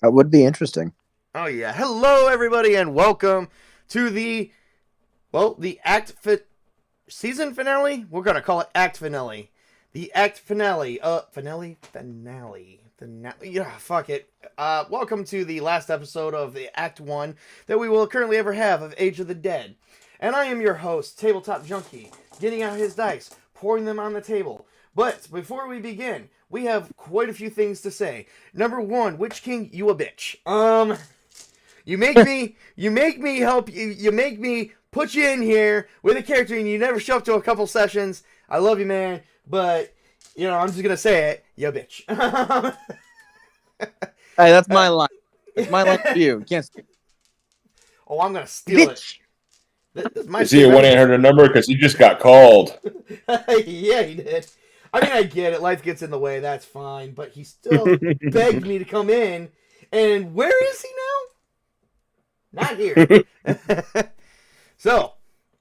That would be interesting. Oh yeah. Hello everybody and welcome to the season finale. We're going to call it act finale. The act finale. Finale. Yeah, fuck it. Welcome to the last episode of the act 1 that we will currently ever have of Age of the Dead. And I am your host, Tabletop Junkie, getting out his dice, pouring them on the table. But before we begin, we have quite a few things to say. Number 1, Witch King, you a bitch. You make me help you. You make me put you in here with a character, and you never show up to a couple sessions. I love you, man, but I'm just gonna say it. You bitch. Hey, that's my line. That's my line for you. You can't steal Oh, I'm gonna steal it. bitch. This might Is he a 1-800 number? Because he just got called. Yeah, he did. I mean, I get it. Life gets in the way. That's fine. But he still begged me to come in. And where is he now? Not here. So,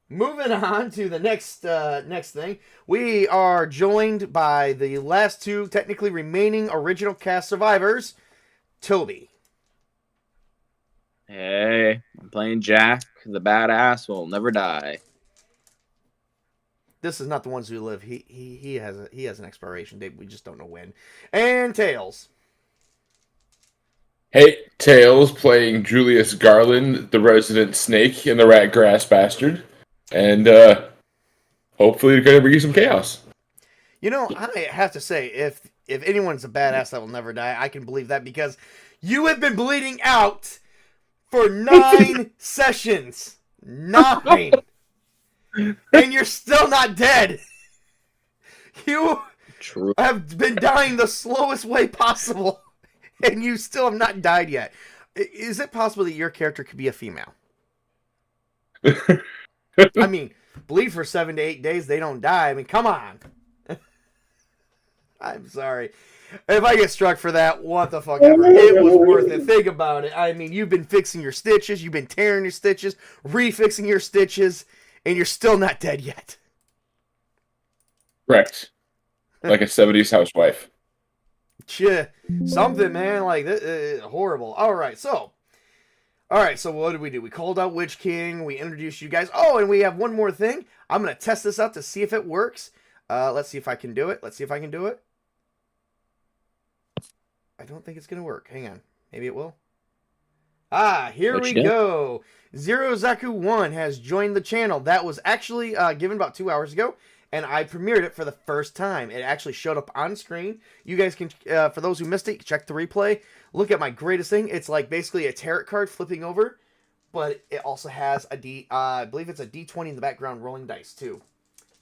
moving on to the next thing, we are joined by the last two technically remaining original cast survivors, Tobey. Hey, I'm playing Jack, the badass will never die. This is not the ones who live. He has an expiration date. We just don't know when. And Tails. Hey, Tails playing Julius Garland, the resident snake and the ratgrass bastard. And hopefully they're going to bring you some chaos. I have to say, if anyone's a badass that will never die, I can believe that because you have been bleeding out for 9 sessions. 9. And you're still not dead. You True. have been dying the slowest way possible. And you still have not died yet. Is it possible that your character could be a female? I mean, bleed for 7 to 8 days, they don't die. I mean, come on. I'm sorry. If I get struck for that, what the fuck ever. It was worth it. Think about it. I mean, you've been fixing your stitches, you've been tearing your stitches, refixing your stitches, and you're still not dead yet. Correct. Like a 70s housewife. Something, man, like this, horrible. All right, so what did we do? We called out Witch King. We introduced you guys. Oh, and we have one more thing. I'm gonna test this out to see if it works. Let's see if I can do it. I don't think it's gonna work. Hang on, maybe it will. Here we go. Zero Zaku 1 has joined the channel. That was actually given about 2 hours ago. And I premiered it for the first time. It actually showed up on screen. You guys can, for those who missed it, check the replay. Look at my greatest thing. It's like basically a tarot card flipping over. But it also has I believe it's a D20 in the background rolling dice too.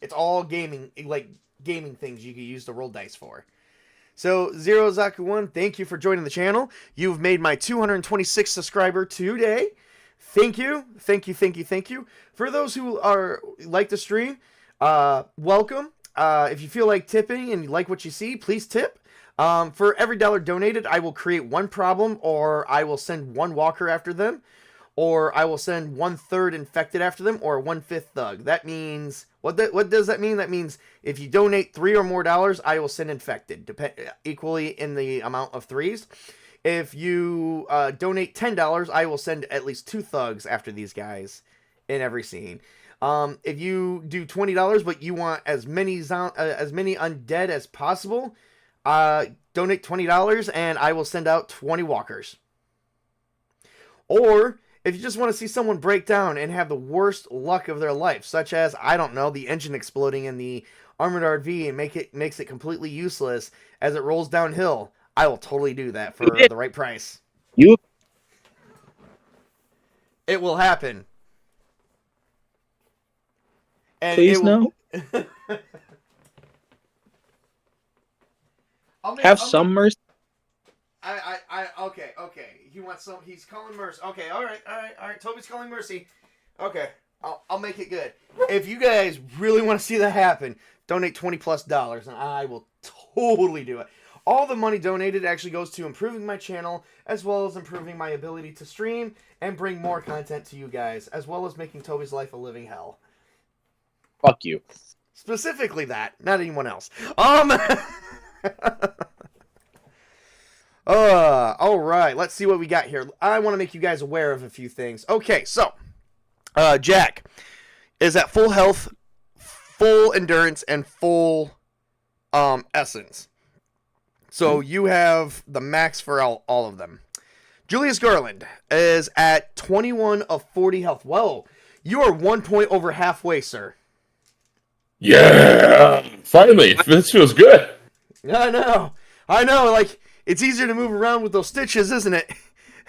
It's all gaming, like gaming things you can use to roll dice for. So, Zero Zaku 1, thank you for joining the channel. You've made my 226th subscriber today. Thank you. For those who like the stream, welcome. If you feel like tipping and you like what you see, please tip. For every dollar donated, I will create one problem, or I will send one walker after them, or I will send 1/3 infected after them, or 1/5 thug. That means what does that mean? That means if you donate $3 or more, I will send infected, equally in the amount of threes. If you donate $10, I will send at least 2 thugs after these guys in every scene. If you do $20, but you want as many undead as possible, donate $20 and I will send out 20 walkers. Or if you just want to see someone break down and have the worst luck of their life, such as, I don't know, the engine exploding in the armored RV and makes it completely useless as it rolls downhill, I will totally do that for the right price. It will happen. And Please no. Have some mercy. Okay. He wants some. He's calling mercy. Okay, all right. Toby's calling mercy. Okay, I'll make it good. If you guys really want to see that happen, donate $20+ and I will totally do it. All the money donated actually goes to improving my channel, as well as improving my ability to stream and bring more content to you guys, as well as making Toby's life a living hell. Fuck you. Specifically that, not anyone else. All right. Let's see what we got here. I want to make you guys aware of a few things. Okay, so Jack is at full health, full endurance, and full essence. So you have the max for all of them. Julius Garland is at 21 of 40 health. Whoa, you are 1 point over halfway, sir. Yeah! Finally, this feels good. I know. Like, it's easier to move around with those stitches, isn't it?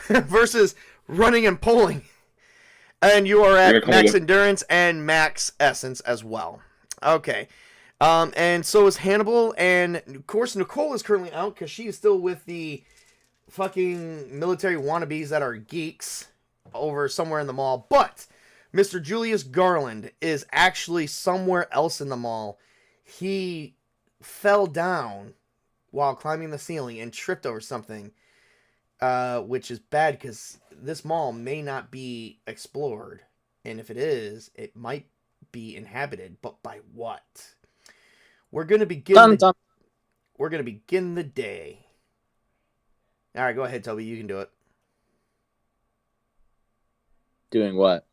Versus running and pulling. And you are at max endurance and max essence as well. Okay. And so is Hannibal. And, of course, Nicole is currently out because she is still with the fucking military wannabes that are geeks over somewhere in the mall. But Mr. Julius Garland is actually somewhere else in the mall. He fell down while climbing the ceiling and tripped over something, which is bad because this mall may not be explored. And if it is, it might be inhabited. But by what? We're going to begin We're going to begin the day. All right, go ahead, Toby. You can do it. Doing what?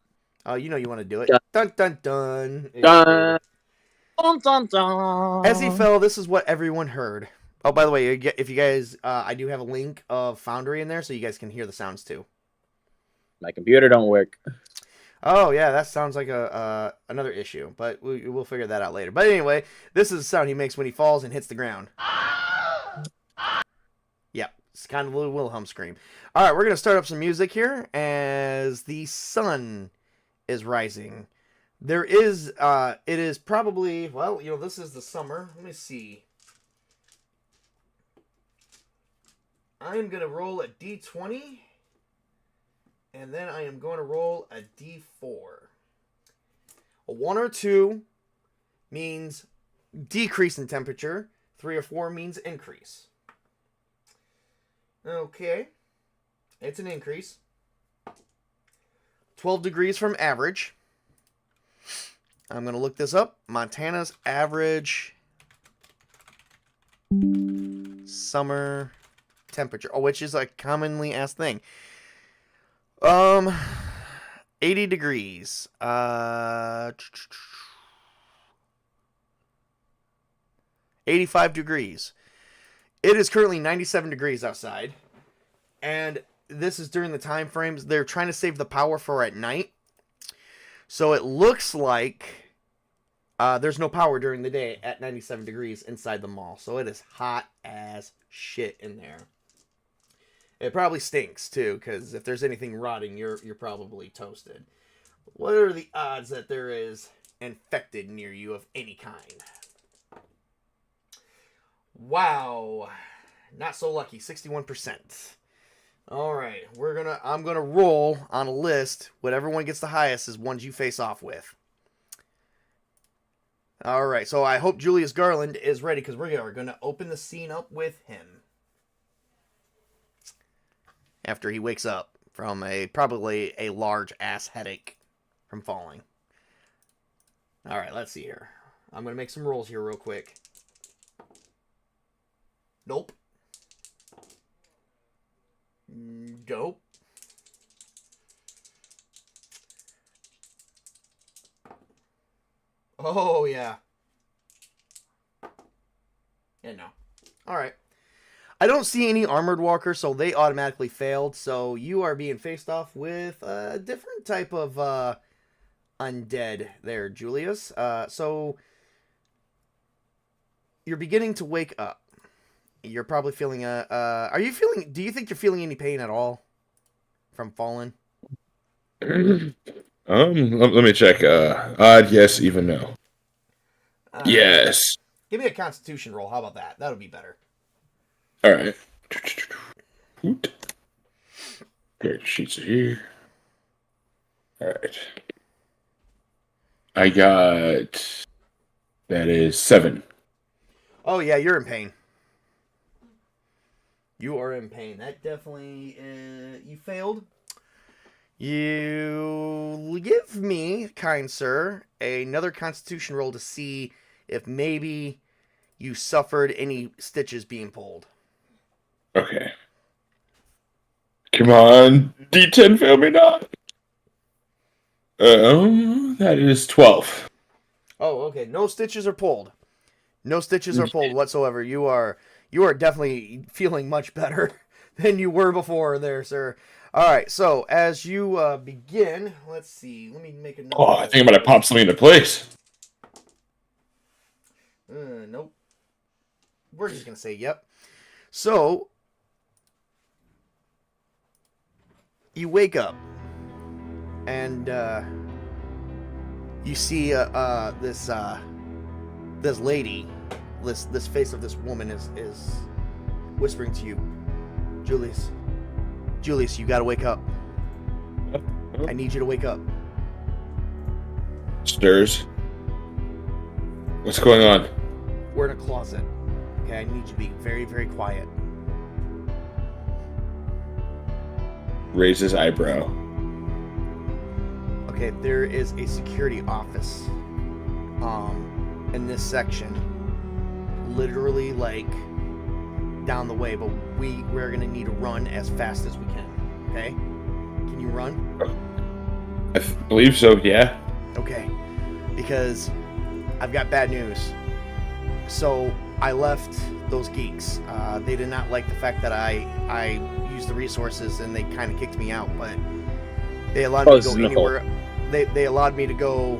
Oh, you know you want to do it. Dun. Dun, dun, dun. Dun, dun, dun, dun. As he fell, this is what everyone heard. Oh, by the way, if you guys, I do have a link of Foundry in there, so you guys can hear the sounds too. My computer don't work. Oh, yeah, that sounds like another issue, but we'll figure that out later. But anyway, this is the sound he makes when he falls and hits the ground. Yep, it's kind of a little Wilhelm scream. All right, we're going to start up some music here as the sun is rising. There is, it is probably, well, this is the summer. Let me see. I'm going to roll a D20. And then I am going to roll a D4. A 1 or 2 means decrease in temperature. 3 or 4 means increase. Okay. It's an increase. 12 degrees from average. I'm going to look this up. Montana's average summer temperature. Oh, which is a commonly asked thing. 80 degrees. 85 degrees. It is currently 97 degrees outside. And this is during the time frames they're trying to save the power for at night. So it looks like there's no power during the day at 97 degrees inside the mall. So it is hot as shit in there. It probably stinks, too, because if there's anything rotting, you're probably toasted. What are the odds that there is infected near you of any kind? Wow. Not so lucky. 61%. All right. I'm going to roll on a list. Whatever one gets the highest is ones you face off with. All right. So I hope Julius Garland is ready because we're going to open the scene up with him. After he wakes up from probably a large ass headache from falling. All right, let's see here. I'm going to make some rolls here real quick. Nope. Nope. Oh, yeah. Yeah, no. All right. I don't see any armored walkers, so they automatically failed. So you are being faced off with a different type of undead there, Julius. So you're beginning to wake up. You're probably feeling do you think you're feeling any pain at all from falling? Let me check. Odd, yes, even no. Yes. Give me a Constitution roll. How about that? That'll be better. All right. Great sheets are here. All right. I got. That is 7. Oh yeah, you're in pain. You are in pain. That definitely you failed. You give me, kind sir, another Constitution roll to see if maybe you suffered any stitches being pulled. Okay. Come on, D10, fail me not. That is 12. Oh, okay. No stitches are pulled. No stitches are pulled whatsoever. You are definitely feeling much better than you were before there, sir. All right, so as you begin, let's see. Let me make a note. Oh, I think I'm going to pop something into place. Nope. We're just going to say yep. So, you wake up, and you see this lady, this face of this woman is whispering to you, Julius, you gotta wake up. I need you to wake up. Stirs. What's going on? We're in a closet. Okay, I need you to be very, very quiet. Raises eyebrow. Okay, there is a security office in this section, literally like down the way, but we're gonna need to run as fast as we can. Okay, can you run? I believe so, yeah. Okay, because I've got bad news. So I left those geeks. They did not like the fact that I used the resources, and they kind of kicked me out, but they allowed me to go anywhere. They allowed me to go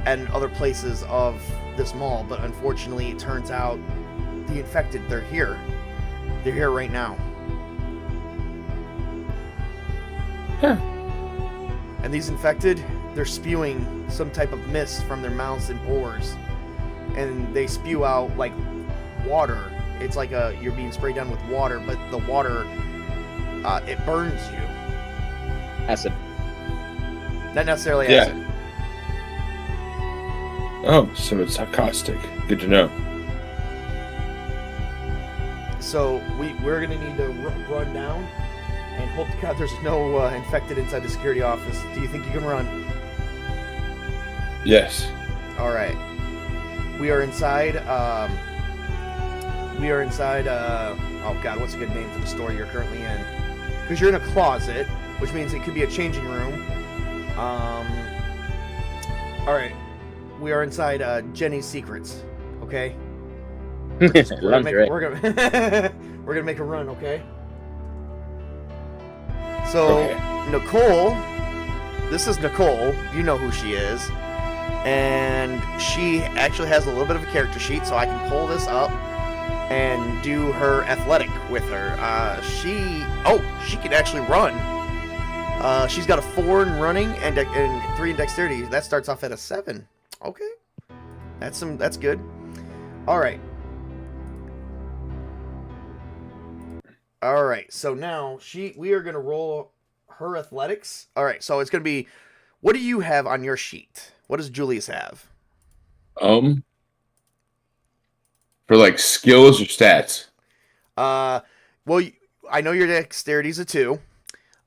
and other places of this mall, but unfortunately it turns out the infected, they're here right now. Huh. And these infected, they're spewing some type of mist from their mouths and pores, and they spew out like water. It's like you're being sprayed down with water, but the water it burns you. Acid. Not necessarily acid. Oh, so it's caustic. Good to know. So we're gonna need to run down and hope to God there's no infected inside the security office. Do you think you can run? Yes. All right. We are inside. Oh God, what's a good name for the store you're currently in? Because you're in a closet, which means it could be a changing room. All right. We are inside Jenny's Secrets. Okay. We're gonna make a run. Okay. So Okay. Nicole, this is Nicole. You know who she is, and she actually has a little bit of a character sheet, so I can pull this up and do her athletic with her. She can actually run. She's got a 4 in running and 3 in dexterity. That starts off at a 7. Okay, that's good. All right. So now we are gonna roll her athletics. All right, so it's gonna be. What do you have on your sheet? What does Julius have? For like skills or stats? Well, I know your dexterity's a 2.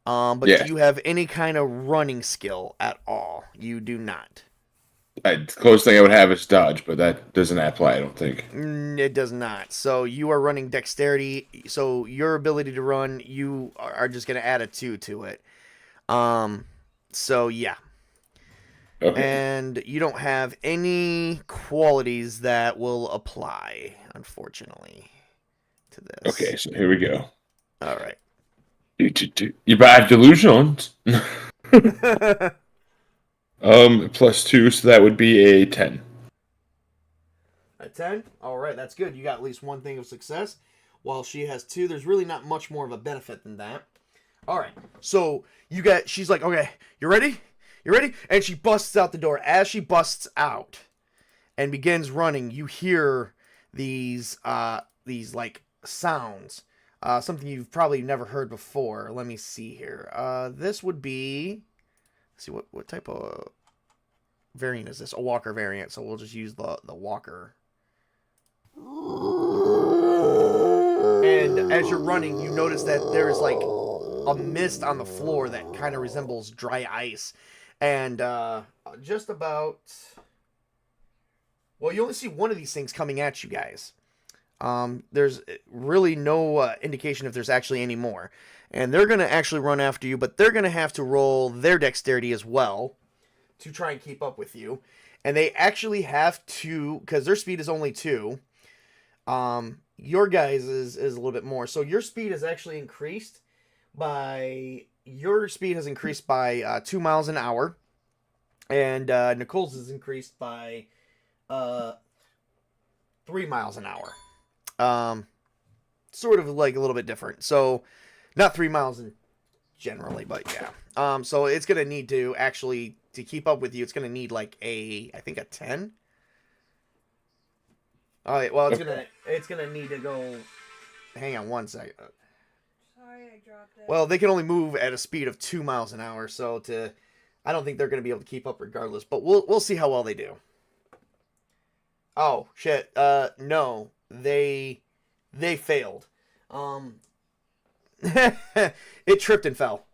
But Yeah. do you have any kind of running skill at all? You do not. The closest thing I would have is dodge, but that doesn't apply, I don't think. It does not. So you are running dexterity. So your ability to run, you are just going to add a 2 to it. So yeah. Okay. And you don't have any qualities that will apply, unfortunately, to this. Okay, so here we go. All right. You have delusions. +2, so that would be a 10. A 10? All right, that's good. You got at least one thing of success. While she has 2, there's really not much more of a benefit than that. All right, so she's like, okay, you ready? You ready? And she busts out the door. As she busts out and begins running, you hear these like sounds. Something you've probably never heard before. Let me see here. This would be... Let's see, what type of variant is this? A walker variant, so we'll just use the walker. And as you're running, you notice that there's like a mist on the floor that kind of resembles dry ice. And just about... Well, you only see one of these things coming at you guys. There's really no indication if there's actually any more. And they're going to actually run after you, but they're going to have to roll their dexterity as well to try and keep up with you. And they actually have to, because their speed is only 2. Your guys is a little bit more. So your speed has actually increased by 2 miles an hour. And Nicole's is increased by 3 miles an hour. Sort of like a little bit different. So not 3 miles in generally, but yeah. So it's going to need to actually, to keep up with you, it's going to need like I think a 10. All right, well, it's gonna need to go. Hang on one second. Sorry, I dropped it. Well, they can only move at a speed of 2 miles an hour, so I don't think they're gonna be able to keep up regardless. But we'll see how well they do. Oh shit! No, they failed. It tripped and fell.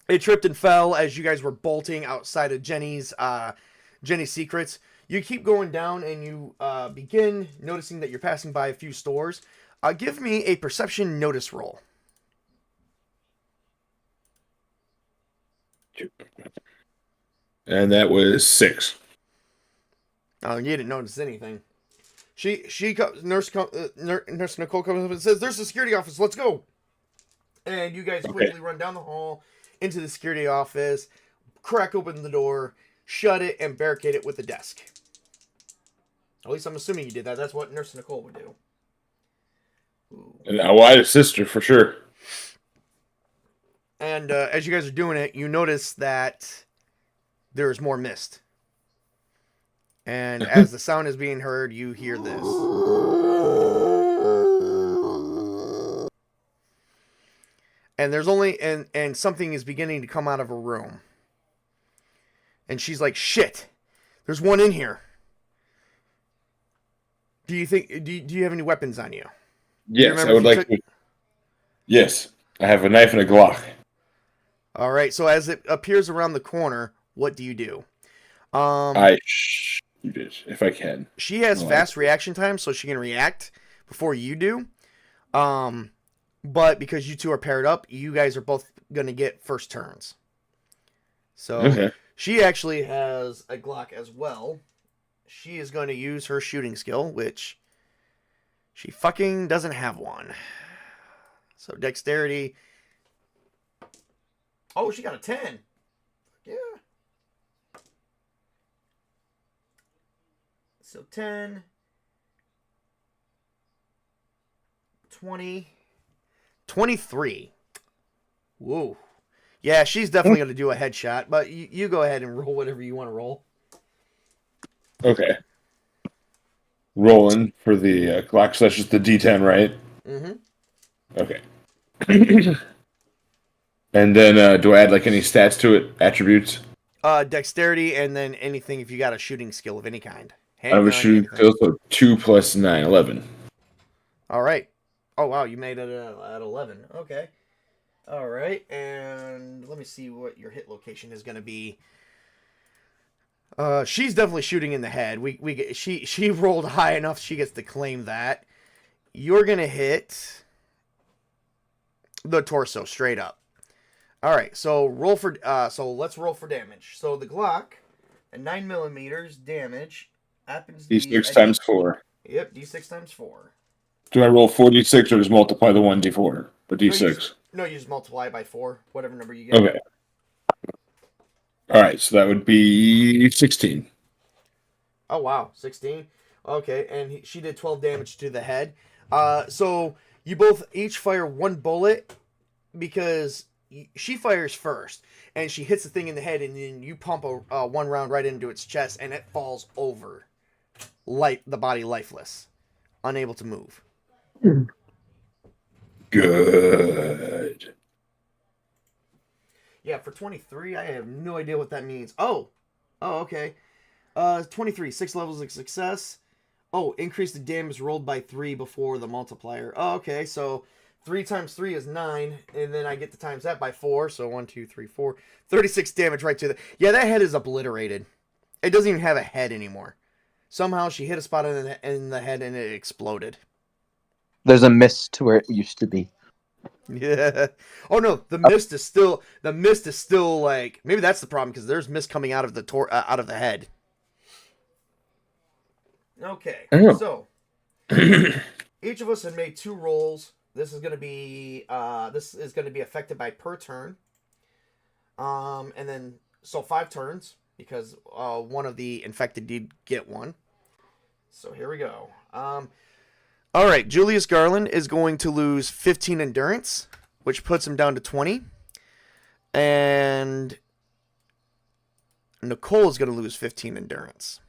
It tripped and fell as you guys were bolting outside of Jenny's secrets. You keep going down and you begin noticing that you're passing by a few stores. Give me a perception notice roll. And that was 6. Oh, you didn't notice anything. Nurse Nicole comes up and says, "There's a security office. Let's go." And you guys quickly run down the hall into the security office, crack open the door, shut it, and barricade it with the desk. At least I'm assuming you did that. That's what Nurse Nicole would do. And I had a sister for sure. And as you guys are doing it, you notice that there's more mist. And as the sound is being heard, you hear this. And there's only and something is beginning to come out of her room. And she's like, "Shit, there's one in here. Do you have any weapons on you?" Yes, I would like to. Yes, I have a knife and a Glock. All right, so as it appears around the corner, what do you do? I shoot it if I can. She has fast reaction time, so she can react before you do. But because you two are paired up, you guys are both going to get first turns. So she actually has a Glock as well. She is going to use her shooting skill, which she fucking doesn't have one. So dexterity. Oh, she got a 10. Yeah. So 10, 20, 23. Whoa. Yeah, she's definitely going to do a headshot, but you go ahead and roll whatever you want to roll. Okay. Rolling for the Glock, so that's just the D10, right? Mm-hmm. Okay. And then do I add like any stats to it? Attributes? Dexterity, and then anything if you got a shooting skill of any kind. I have a shooting skill, so 2 plus 9, 11. All right. Oh, wow, you made it at 11. Okay. All right, and let me see what your hit location is going to be. She's definitely shooting in the head. She rolled high enough she gets to claim that. You're going to hit the torso straight up. All right, so let's roll for damage. So the Glock at 9mm damage happens to be D6 times 4. Yep, D6 times 4. Do I roll 4d6 or just multiply the 1d4? The d6? No, you just multiply it by 4, whatever number you get. Okay. All right, so that would be 16. Oh, wow, 16. Okay, and she did 12 damage to the head. So you both each fire one bullet because she fires first, and she hits the thing in the head, and then you pump one round right into its chest, and it falls over, the body lifeless, unable to move. Good. Yeah, for 23, I have no idea what that means. Oh, okay. 23, 6 levels of success. Oh, increase the damage rolled by 3 before the multiplier. Oh, okay, so 3 times 3 is 9, and then I get to times that by 4, so 1, 2, 3, 4. 36 damage right to the... Yeah, that head is obliterated. It doesn't even have a head anymore. Somehow she hit a spot in the head and it exploded. There's a mist to where it used to be. Yeah. Oh no, the mist is still like, maybe that's the problem because there's mist coming out of the out of the head. Okay. Oh. So each of us have made 2 rolls. This is going to be affected by per turn. And then so 5 turns because one of the infected did get 1. So here we go. All right, Julius Garland is going to lose 15 endurance, which puts him down to 20. And Nicole is going to lose 15 endurance,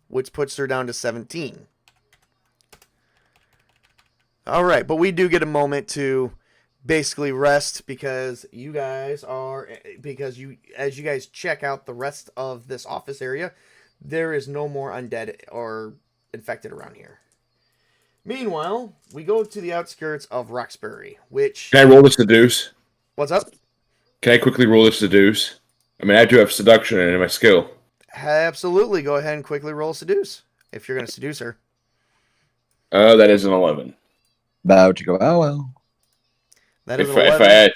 which puts her down to 17. All right, but we do get a moment to basically rest because as you guys check out the rest of this office area, there is no more undead or infected around here. Meanwhile, we go to the outskirts of Roxbury, which... Can I roll the seduce? What's up? Can I quickly roll the seduce? I mean, I do have seduction in my skill. Absolutely. Go ahead and quickly roll seduce if you're going to seduce her. That is an 11. About to go. Oh well. That is If an 11.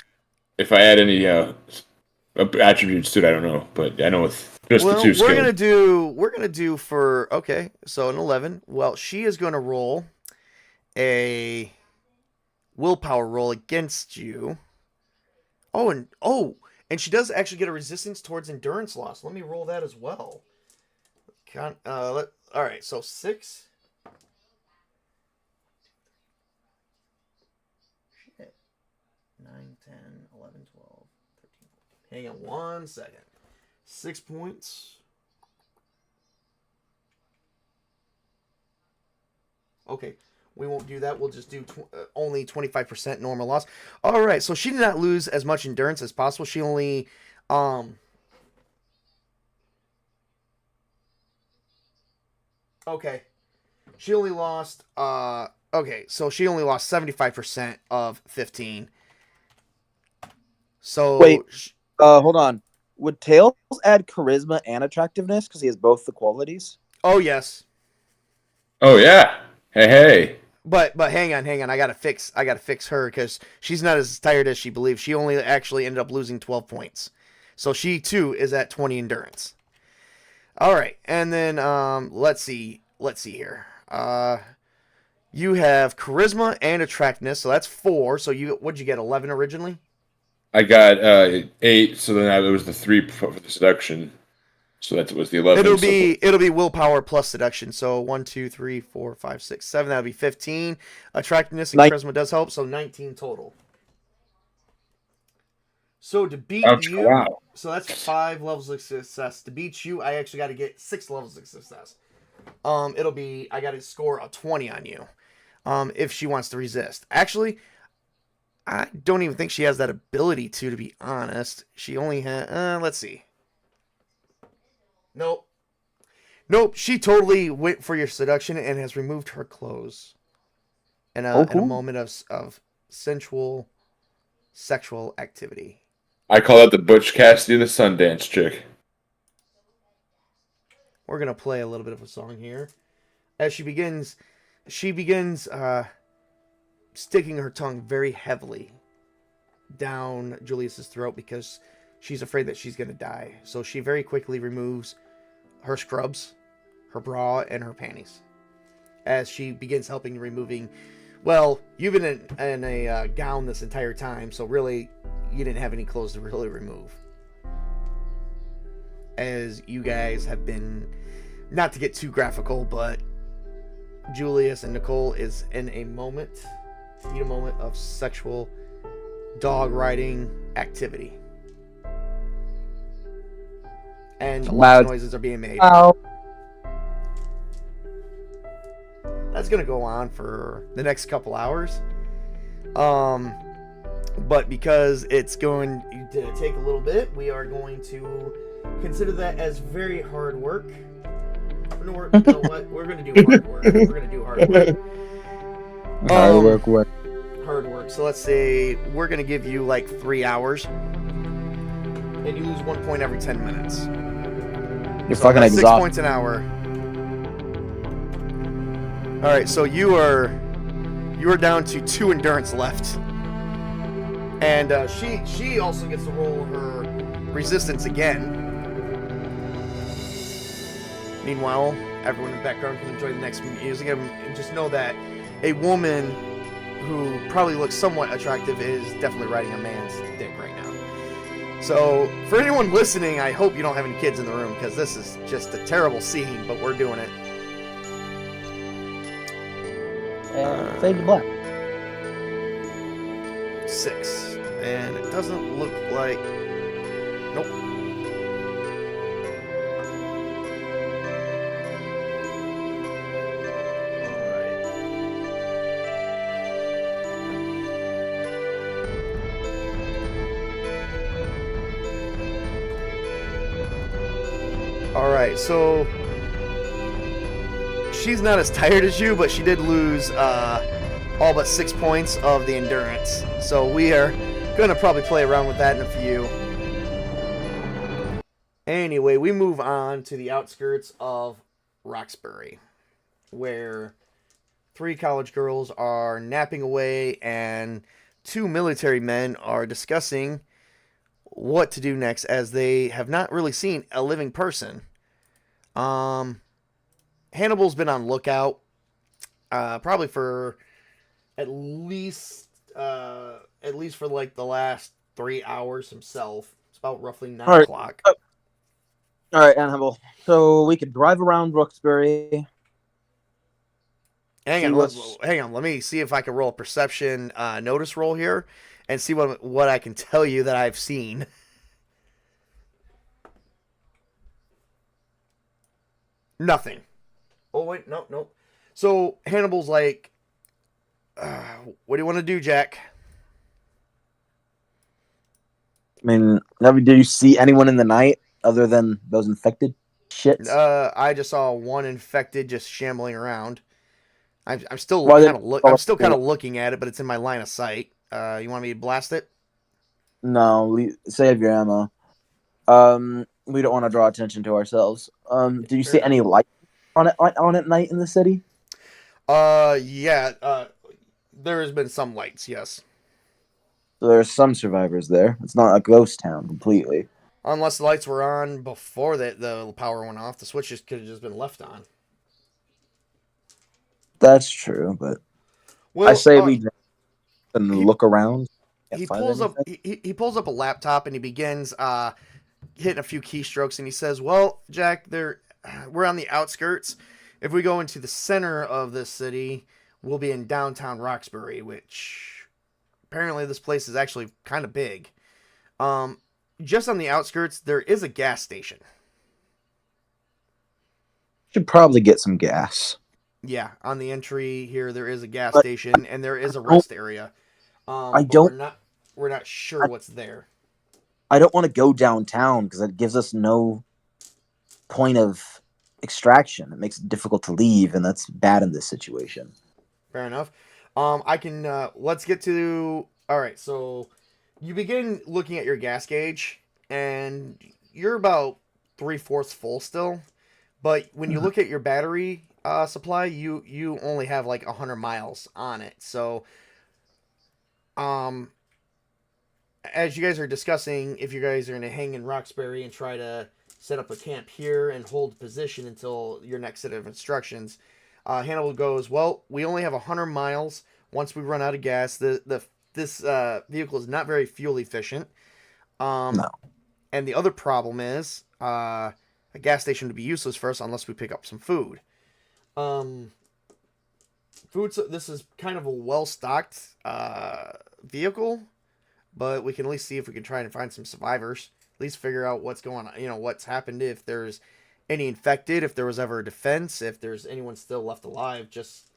if I add any attributes to it, I don't know, but I know with just the 2 skill. We're gonna do for okay. So an 11. Well, she is going to roll a willpower roll against you. And she does actually get a resistance towards endurance loss. Let me roll that as well. All right, so 6. Shit. 9, 10, 11, 12, 13, 14. Hang on 1 second. 6 points. Okay. We won't do that. We'll just do only 25% normal loss. All right. So she did not lose as much endurance as possible. She only, okay. She only lost, okay. So she only lost 75% of 15. So. Wait. Hold on. Would Tails add charisma and attractiveness because he has both the qualities? Oh, yes. Oh, yeah. Hey. But hang on. I gotta fix her because she's not as tired as she believes. She only actually ended up losing 12 points, so she too is at 20 endurance. All right, and then let's see here. You have charisma and attractiveness, so that's 4. So what'd you get? 11 originally. I got 8, so then it was the 3 for the seduction. So that was the 11. It'll be willpower plus seduction. So 1, 2, 3, 4, 5, 6, 7. That'll be 15. Attractiveness and charisma does help, so 19 total. So to beat you, wow. So that's 5 levels of success. To beat you, I actually got to get 6 levels of success. I got to score a 20 on you. If she wants to resist. Actually, I don't even think she has that ability to be honest. She only had. Let's see. Nope. She totally went for your seduction and has removed her clothes. In a moment of sensual, sexual activity. I call that the Butch Cassidy the Sundance chick. We're gonna play a little bit of a song here. As she begins sticking her tongue very heavily down Julius's throat because she's afraid that she's gonna die. So she very quickly removes her scrubs, her bra, and her panties. As she begins removing, well, you've been in a gown this entire time, so really, you didn't have any clothes to really remove. As you guys have been, not to get too graphical, but Julius and Nicole is in a moment of sexual dog riding activity. And loud noises are being made. Ow. That's going to go on for the next couple hours. But because it's going to take a little bit, we are going to consider that as very hard work. You know what? We're going to do hard work. We're going to do hard work. Hard work. So let's say we're going to give you like 3 hours. And you lose 1 point every 10 minutes. You're So fucking that's 6 exhausted. points an hour. All right, so you are down to 2 endurance left, and she also gets to roll her resistance again. Meanwhile, everyone in the background can enjoy the next music, and just know that a woman who probably looks somewhat attractive is definitely riding a man's dick right now. So, for anyone listening, I hope you don't have any kids in the room, because this is just a terrible scene, but we're doing it. And fade to black. 6. And it doesn't look like... Nope. Alright, so... She's not as tired as you, but she did lose all but 6 points of the endurance. So we are going to probably play around with that in a few. Anyway, we move on to the outskirts of Roxbury, where 3 college girls are napping away and 2 military men are discussing what to do next, as they have not really seen a living person. Hannibal's been on lookout, probably for at least for like the last 3 hours himself. It's about roughly 9 o'clock. All right, Hannibal. So we could drive around Roxbury. Hang on. Let me see if I can roll a perception notice roll here, and see what I can tell you that I've seen. Nothing. Oh, wait, no. So, Hannibal's like, what do you want to do, Jack? I mean, did you see anyone in the night other than those infected shits? I just saw 1 infected just shambling around. I'm still kind of looking at it, but it's in my line of sight. You want me to blast it? No, save your ammo. We don't want to draw attention to ourselves. Do you see any light on at night in the city? Yeah. There has been some lights, yes. So there are some survivors there. It's not a ghost town completely. Unless the lights were on before the power went off, the switches could have just been left on. That's true, but I say we look around. He pulls up a laptop and he begins hitting a few keystrokes, and he says, "Well, Jack, we're on the outskirts. If we go into the center of this city, we'll be in downtown Roxbury, which apparently this place is actually kind of big. Just on the outskirts, there is a gas station. Should probably get some gas. Yeah, on the entry here, there is a gas station, and there is a rest area. We're not sure what's there. I don't want to go downtown because it gives us no point of extraction. It makes it difficult to leave, and that's bad in this situation. Fair enough. Let's get to... All right, so you begin looking at your gas gauge, and you're about 3/4 full still. But when you look at your battery supply, you only have like 100 miles on it. So, as you guys are discussing, if you guys are going to hang in Roxbury and try to set up a camp here and hold position until your next set of instructions, Hannibal goes, "Well, we only have 100 miles. Once we run out of gas, this vehicle is not very fuel efficient. No. And the other problem is a gas station would be useless for us unless we pick up some food. This is kind of a well-stocked vehicle, but we can at least see if we can try and find some survivors. At least figure out what's going on, what's happened, if there's any infected, if there was ever a defense, if there's anyone still left alive, just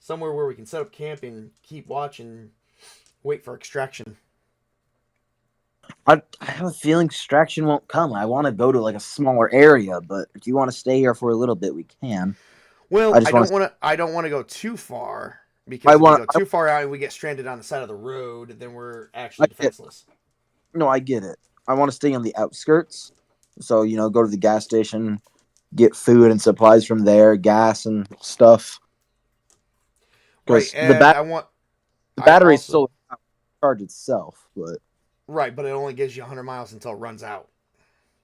somewhere where we can set up camp and keep watch and wait for extraction." I have a feeling extraction won't come. I want to go to like a smaller area, but if you want to stay here for a little bit, we can. Well, I don't want to go too far, because if we go too far out and we get stranded on the side of the road, then we're actually defenseless. No, I get it. I want to stay on the outskirts, So, go to the gas station, get food and supplies from there, gas and stuff. Right, Because and the battery's still charge itself, but right, but it only gives you 100 miles until it runs out.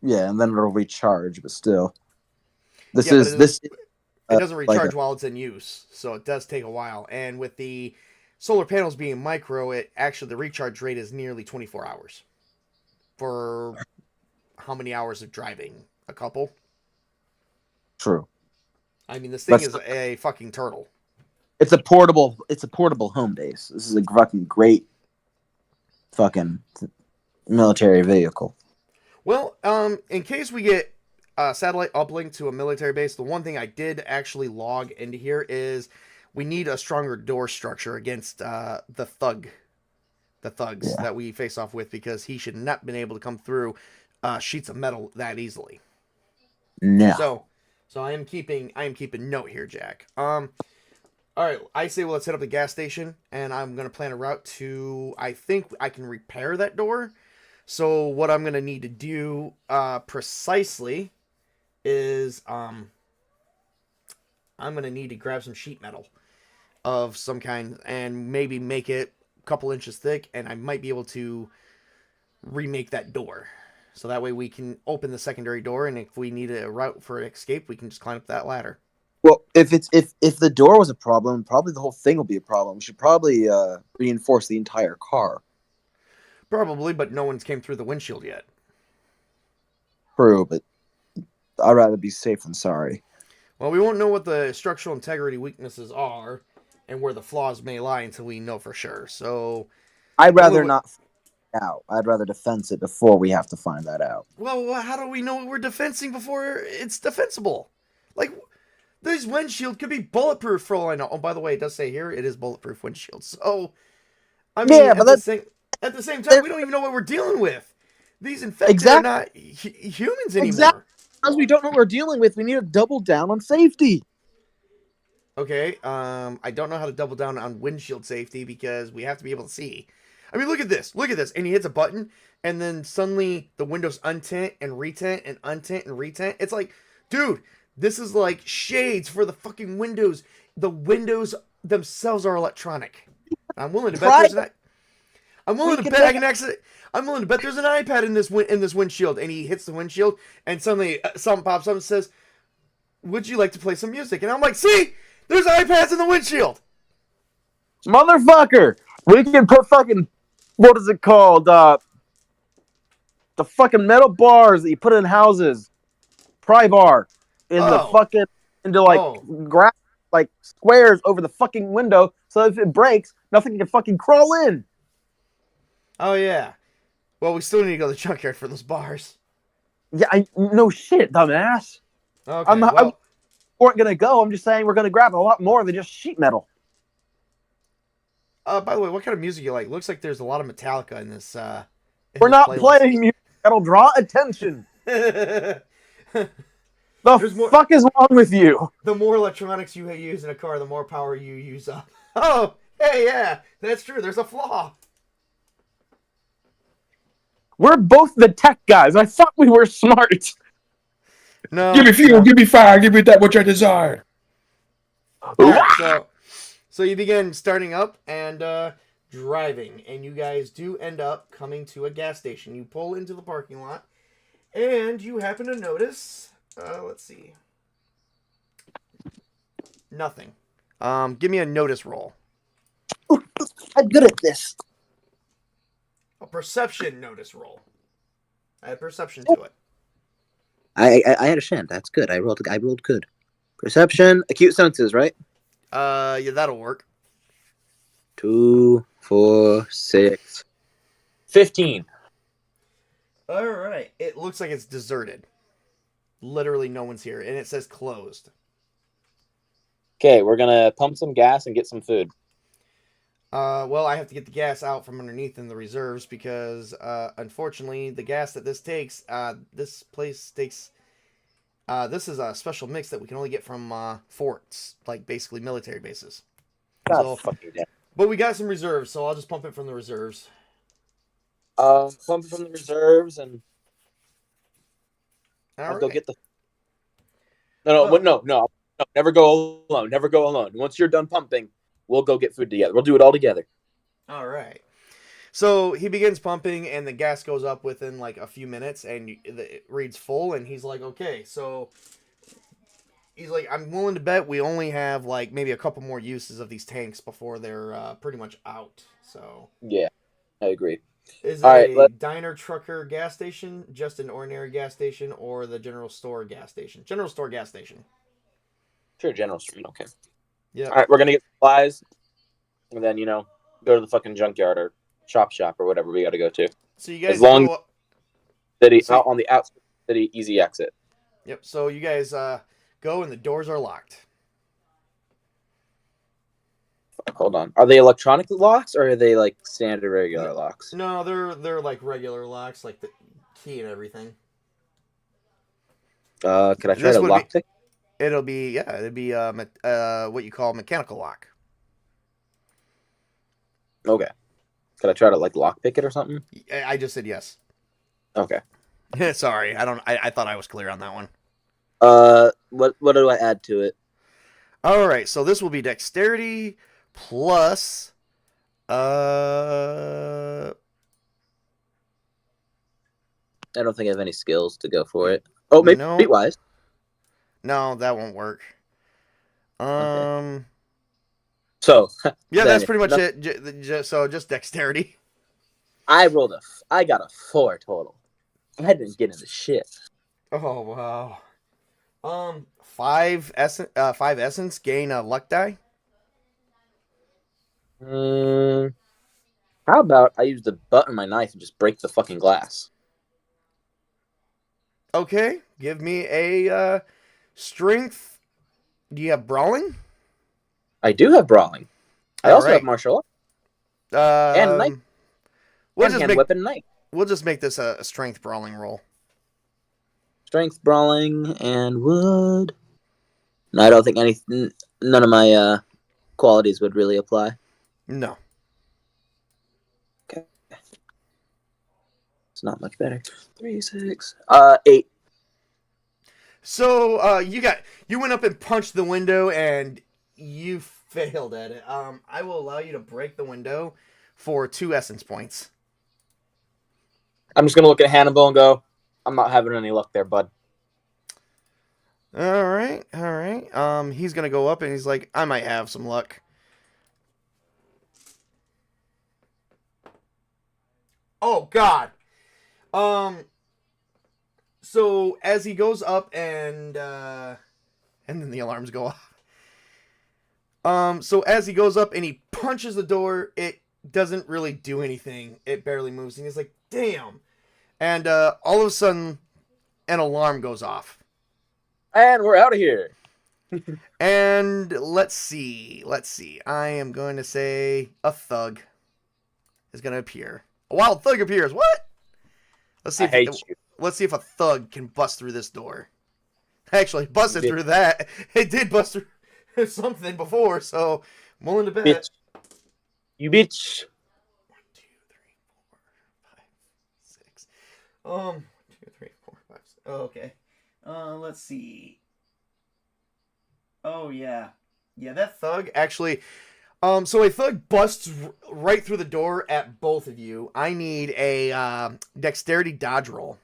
yeah, and then it'll recharge. But still, It doesn't recharge while it's in use, so it does take a while. And with the solar panels being micro, the recharge rate is nearly 24 hours. For how many hours of driving? A couple? True. I mean, this thing is a fucking turtle. It's a portable home base. This is a fucking great fucking military vehicle. Well, in case we get a satellite uplink to a military base, the one thing I did actually log into here is we need a stronger door structure against the thugs that we face off with, because he should not have been able to come through sheets of metal that easily. No. So I am keeping note here, Jack. All right, I say let's hit up the gas station, and I'm gonna plan a route to. I think I can repair that door. So what I'm gonna need to do precisely is I'm gonna need to grab some sheet metal of some kind and maybe make it a couple inches thick, and I might be able to remake that door. So that way we can open the secondary door, and if we need a route for escape, we can just climb up that ladder. Well, if the door was a problem, probably the whole thing will be a problem. We should probably reinforce the entire car. Probably, but no one's came through the windshield yet. True, but I'd rather be safe than sorry. Well, we won't know what the structural integrity weaknesses are and where the flaws may lie until we know for sure. So I'd rather not find out. I'd rather defense it before we have to find that out. Well, how do we know what we're defensing before it's defensible? Like, this windshield could be bulletproof for all I know. Oh, by the way, it does say here it is bulletproof windshield. So, I mean, at the same time, we don't even know what we're dealing with. These infected are not humans anymore. Exactly. Because we don't know what we're dealing with, we need to double down on safety. Okay, I don't know how to double down on windshield safety because we have to be able to see. I mean, look at this. And he hits a button, and then suddenly the windows untint and retint and untint and retint. It's like, dude, this is like shades for the fucking windows. The windows themselves are electronic. I'm willing to bet there's I'm willing to bet there's an iPad in this windshield, and he hits the windshield, and suddenly something pops up and says, "Would you like to play some music?" And I'm like, "See, there's iPads in the windshield." Motherfucker, we can put fucking, what is it called? The fucking metal bars that you put in houses, pry bar, grass, like squares over the fucking window, so if it breaks, nothing can fucking crawl in. Oh yeah. Well, we still need to go to the junkyard for those bars. Yeah, no shit, dumbass. Okay. I weren't gonna go. I'm just saying we're gonna grab a lot more than just sheet metal. By the way, what kind of music you like? Looks like there's a lot of Metallica in this. We're not playing music that'll draw attention. The fuck is wrong with you? The more electronics you use in a car, the more power you use up. Oh, hey, yeah, that's true. There's a flaw. We're both the tech guys. I thought we were smart. No. Give me fuel, give me fire, give me that which I desire. Right, so you begin starting up and driving, and you guys do end up coming to a gas station. You pull into the parking lot, and you happen to notice, let's see, nothing. Give me a notice roll. I'm good at this. A perception notice roll. I had perception to it. I had a shan. That's good. I rolled good. Perception, acute senses, right? Yeah, that'll work. 2, 4, 6, 15. All right. It looks like it's deserted. Literally, no one's here, and it says closed. Okay, we're gonna pump some gas and get some food. Well, I have to get the gas out from underneath in the reserves because, unfortunately, the gas that this takes, this is a special mix that we can only get from forts, like basically military bases. God fucking damn. But we got some reserves, so I'll just pump it from the reserves. Pump it from the reserves, and Let's go right. get the. No, Well- no. Never go alone. Never go alone. Once you're done pumping, we'll go get food together. We'll do it all together. All right. So he begins pumping, and the gas goes up within like a few minutes, and it reads full. And he's like, "Okay, so." He's like, I'm willing to bet we only have like maybe a couple more uses of these tanks before they're pretty much out. So Yeah, I agree. is it All right, a diner, trucker, gas station, just an ordinary gas station, or the general store gas station? General store gas station. Sure, General Street. Okay. Yeah. All right, we're gonna get supplies, and then go to the fucking junkyard or shop or whatever we got to go to. So you guys As long go. city out on the outskirts of the city, easy exit. Yep. So you guys go, and the doors are locked. Hold on. Are they electronic locks or are they like standard regular locks? No, they're like regular locks, like the key and everything. Could I try This to would lock be- pick? It'll be what you call mechanical lock. Okay. Could I try to like lock pick it or something? I just said yes. Okay. Sorry, I thought I was clear on that one. What do I add to it? All right, so this will be dexterity plus I don't think I have any skills to go for it. Oh, maybe No. streetwise. no, that won't work. Okay. So Yeah, then that's if pretty much nothing- it. So just dexterity. I got a 4 total. I didn't get into shit. Oh wow. 5 essence gain a luck die. How about I use the butt of my knife and just break the fucking glass? Okay, give me a strength. Do you have brawling? I do have brawling. I All also right. have martial arts and knife. We'll and just hand make weapon knife. we'll just make this a strength brawling roll. Strength, brawling, and wood. No, I don't think none of my qualities would really apply. No. Okay. It's not much better. 3, 6, 8. So you went up and punched the window and you failed at it. I will allow you to break the window for 2 essence points. I'm just gonna look at Hannibal and go, I'm not having any luck there, bud. All right. He's gonna go up and he's like, I might have some luck. Oh God. So as he goes up and then the alarms go off. So as he goes up and he punches the door, it doesn't really do anything. It barely moves, and he's like, "Damn!" And all of a sudden, an alarm goes off. And we're out of here. And let's see. I am going to say a thug is going to appear. A wild thug appears. What? Let's see. I hate you. Let's see if a thug can bust through this door. Actually, busted through that. It did bust through something before, so I'm willing to bet. Bitch. You bitch. 1, 2, 3, 4, 5, 6. 1, 2, 3, 4, 5, 6. Oh, okay. Let's see. Oh yeah, that thug actually. So a thug busts right through the door at both of you. I need a dexterity dodge roll,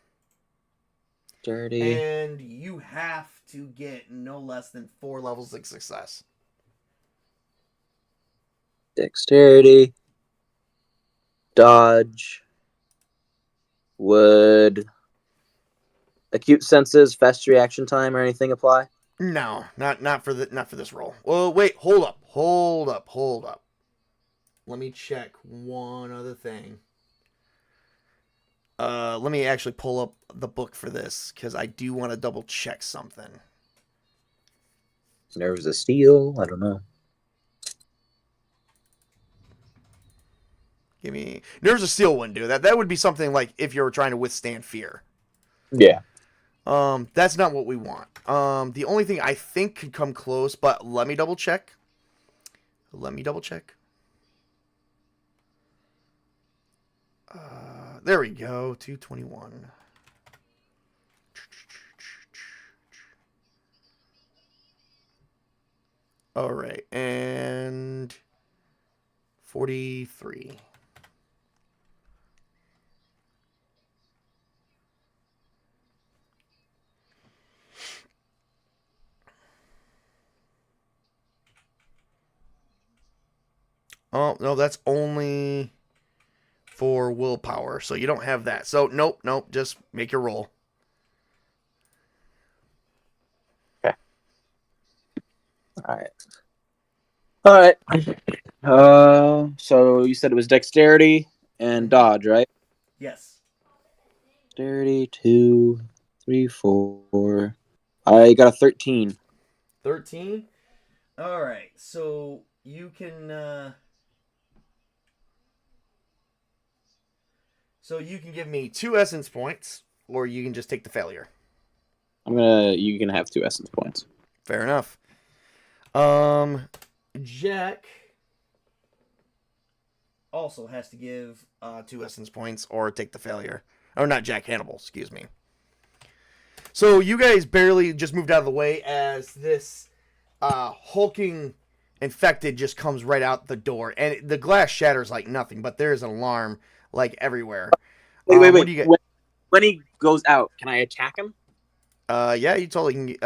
Dirty. and you have to get no less than 4 levels of success. Dexterity. Dodge. Would acute senses, fast reaction time, or anything apply? No, not for this roll. Well, wait, hold up. Let me check one other thing. Let me actually pull up the book for this because I do want to double check something. Nerves of steel. I don't know. Give me Nerves of Steel wouldn't do that. That would be something like if you were trying to withstand fear. Yeah. That's not what we want. The only thing I think could come close, but let me double check. There we go. 221. All right, and 43. Oh, no, that's only for willpower, so you don't have that. So, nope, just make your roll. Okay. All right. So you said it was dexterity and dodge, right? Yes. Dexterity, 2, 3, 4. I got a 13. 13? All right, so you can... So you can give me 2 essence points, or you can just take the failure. You can have 2 essence points. Fair enough. Jack also has to give 2 essence points or take the failure. Or not Jack, Hannibal, excuse me. So you guys barely just moved out of the way as this hulking infected just comes right out the door. And the glass shatters like nothing, but there is an alarm like everywhere. Wait. What do you get? When he goes out, can I attack him? Yeah, you totally can get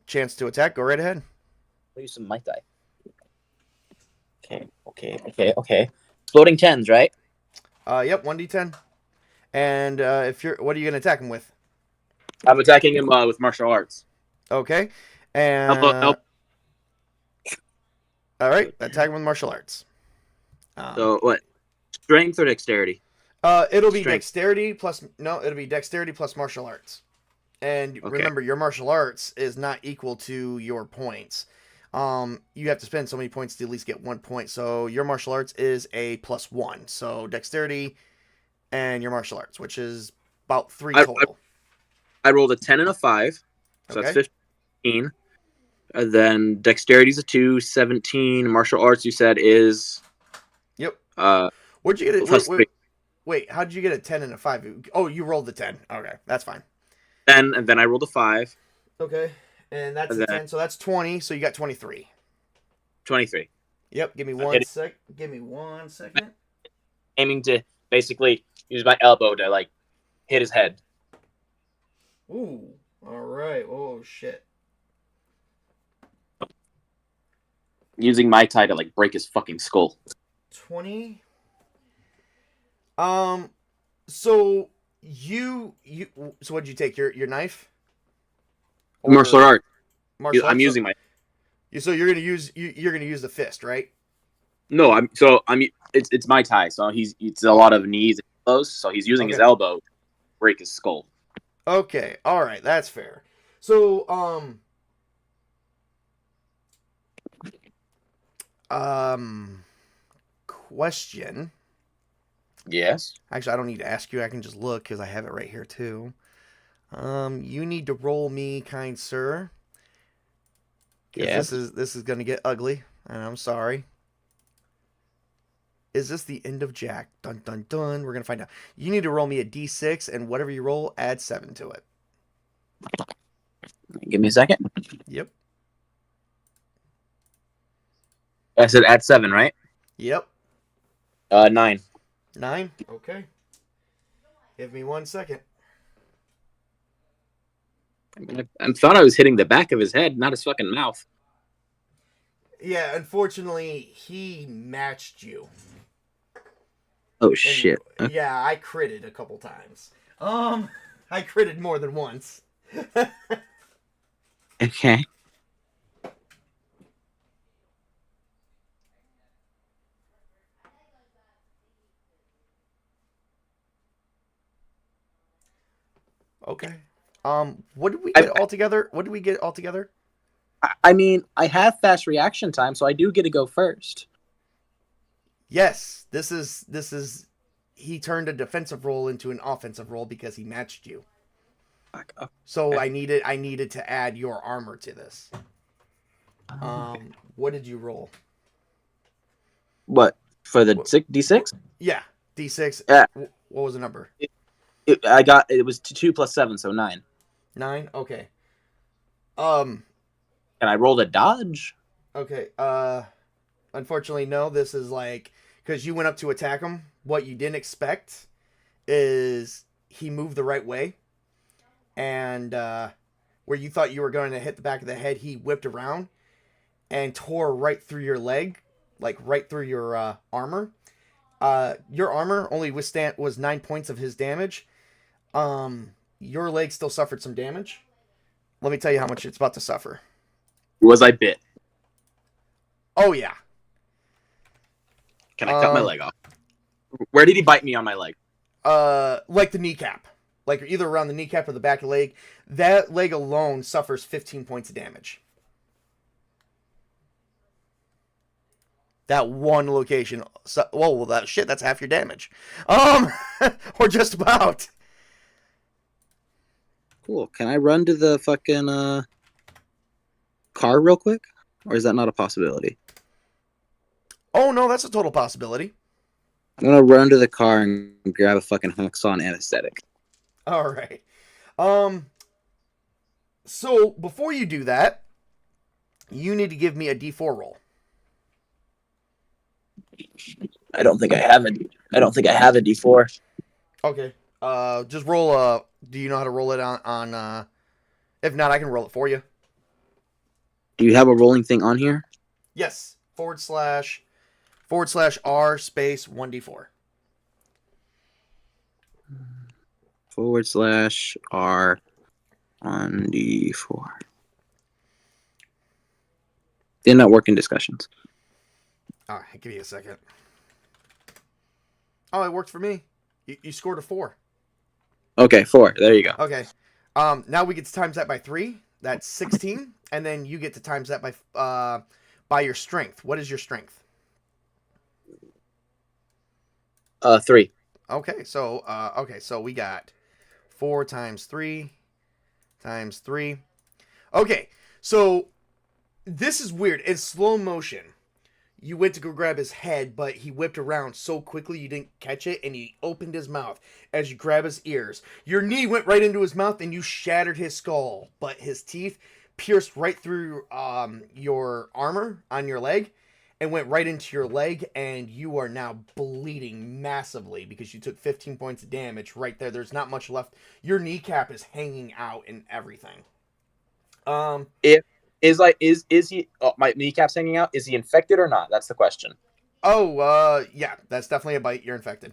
chance to attack. Go right ahead. I'll use some might die. Okay. Exploding 10s, right? Yep, 1d10. And what are you gonna attack him with? I'm attacking him with martial arts. Okay. And Help. all right, attack him with martial arts. So what? Strength or dexterity? It'll be Strength. dexterity plus martial arts. And remember, your martial arts is not equal to your points. You have to spend so many points to at least get 1 point. So your martial arts is a +1. So dexterity and your martial arts, which is about 3 total. I rolled a 10 and a 5, so Okay. that's 15. And then dexterity's a 2, 17. Martial arts, you said, is... Yep. Where'd you get it? Plus 3. Wait, how did you get a 10 and a 5? Oh, you rolled the 10. Okay, that's fine. And then I rolled a 5. Okay, and that's a 10, so that's 20, so you got 23. 23. Yep, give me one second. Aiming to basically use my elbow to, like, hit his head. Ooh, all right. Oh, shit. Using my tie to, like, break his fucking skull. 20. So so what'd you take? Your knife? Or Martial art. Martial I'm arts? using my... So you're gonna use the fist, right? No, it's my tie, so it's a lot of knees and elbows, so he's using his elbow to break his skull. Okay, all right, that's fair. So, question. Yes. Actually, I don't need to ask you. I can just look because I have it right here too. You need to roll me, kind sir. Yes. This is gonna get ugly, and I'm sorry. Is this the end of Jack? Dun dun dun. We're gonna find out. You need to roll me a d6, and whatever you roll, add 7 to it. Give me a second. Yep. I said add 7, right? Yep. 9. 9? Okay. Give me 1 second. I thought I was hitting the back of his head, not his fucking mouth. Yeah, unfortunately, he matched you. Oh, shit. Yeah, I critted a couple times. I critted more than once. Okay. Okay. What did we get altogether? What did we get altogether? I mean, I have fast reaction time, so I do get to go first. Yes, this is. He turned a defensive roll into an offensive roll because he matched you. Okay. So I needed to add your armor to this. What did you roll? What for the D6? Yeah, D6. Yeah. What was the number? It was 2 plus 7, so 9. 9. Okay. And I rolled a dodge. Okay. Unfortunately, no. This is like because you went up to attack him. What you didn't expect is he moved the right way, and where you thought you were going to hit the back of the head, he whipped around and tore right through your leg, like right through your armor. Your armor only was 9 points of his damage. Your leg still suffered some damage. Let me tell you how much it's about to suffer. Was I bit? Oh yeah. Can I cut my leg off? Where did he bite me on my leg? Like the kneecap, like either around the kneecap or the back of the leg. That leg alone suffers 15 points of damage. That one location. So, well, that's half your damage. Or just about. Cool. Can I run to the fucking car real quick? Or is that not a possibility? Oh, no, that's a total possibility. I'm gonna run to the car and grab a fucking Hexon anesthetic. All right. So, before you do that, you need to give me a D4 roll. I don't think I have a D4. Okay. Just roll do you know how to roll it on if not, I can roll it for you. Do you have a rolling thing on here? Yes. / R space 1d4. / R 1d4. They're not working discussions. All right, give me a second. Oh, it worked for me. You scored a 4. Okay, 4. There you go. Okay. Now we get to times that by 3. That's 16, and then you get to times that by your strength. What is your strength? 3. Okay, so we got 4 times 3 times 3. Okay, so this is weird. In slow motion, you went to go grab his head, but he whipped around so quickly you didn't catch it, and he opened his mouth as you grab his ears. Your knee went right into his mouth, and you shattered his skull, but his teeth pierced right through your armor on your leg and went right into your leg, and you are now bleeding massively because you took 15 points of damage right there. There's not much left. Your kneecap is hanging out and everything. Is he? Oh, my kneecap's hanging out. Is he infected or not? That's the question. Oh, yeah, that's definitely a bite. You're infected.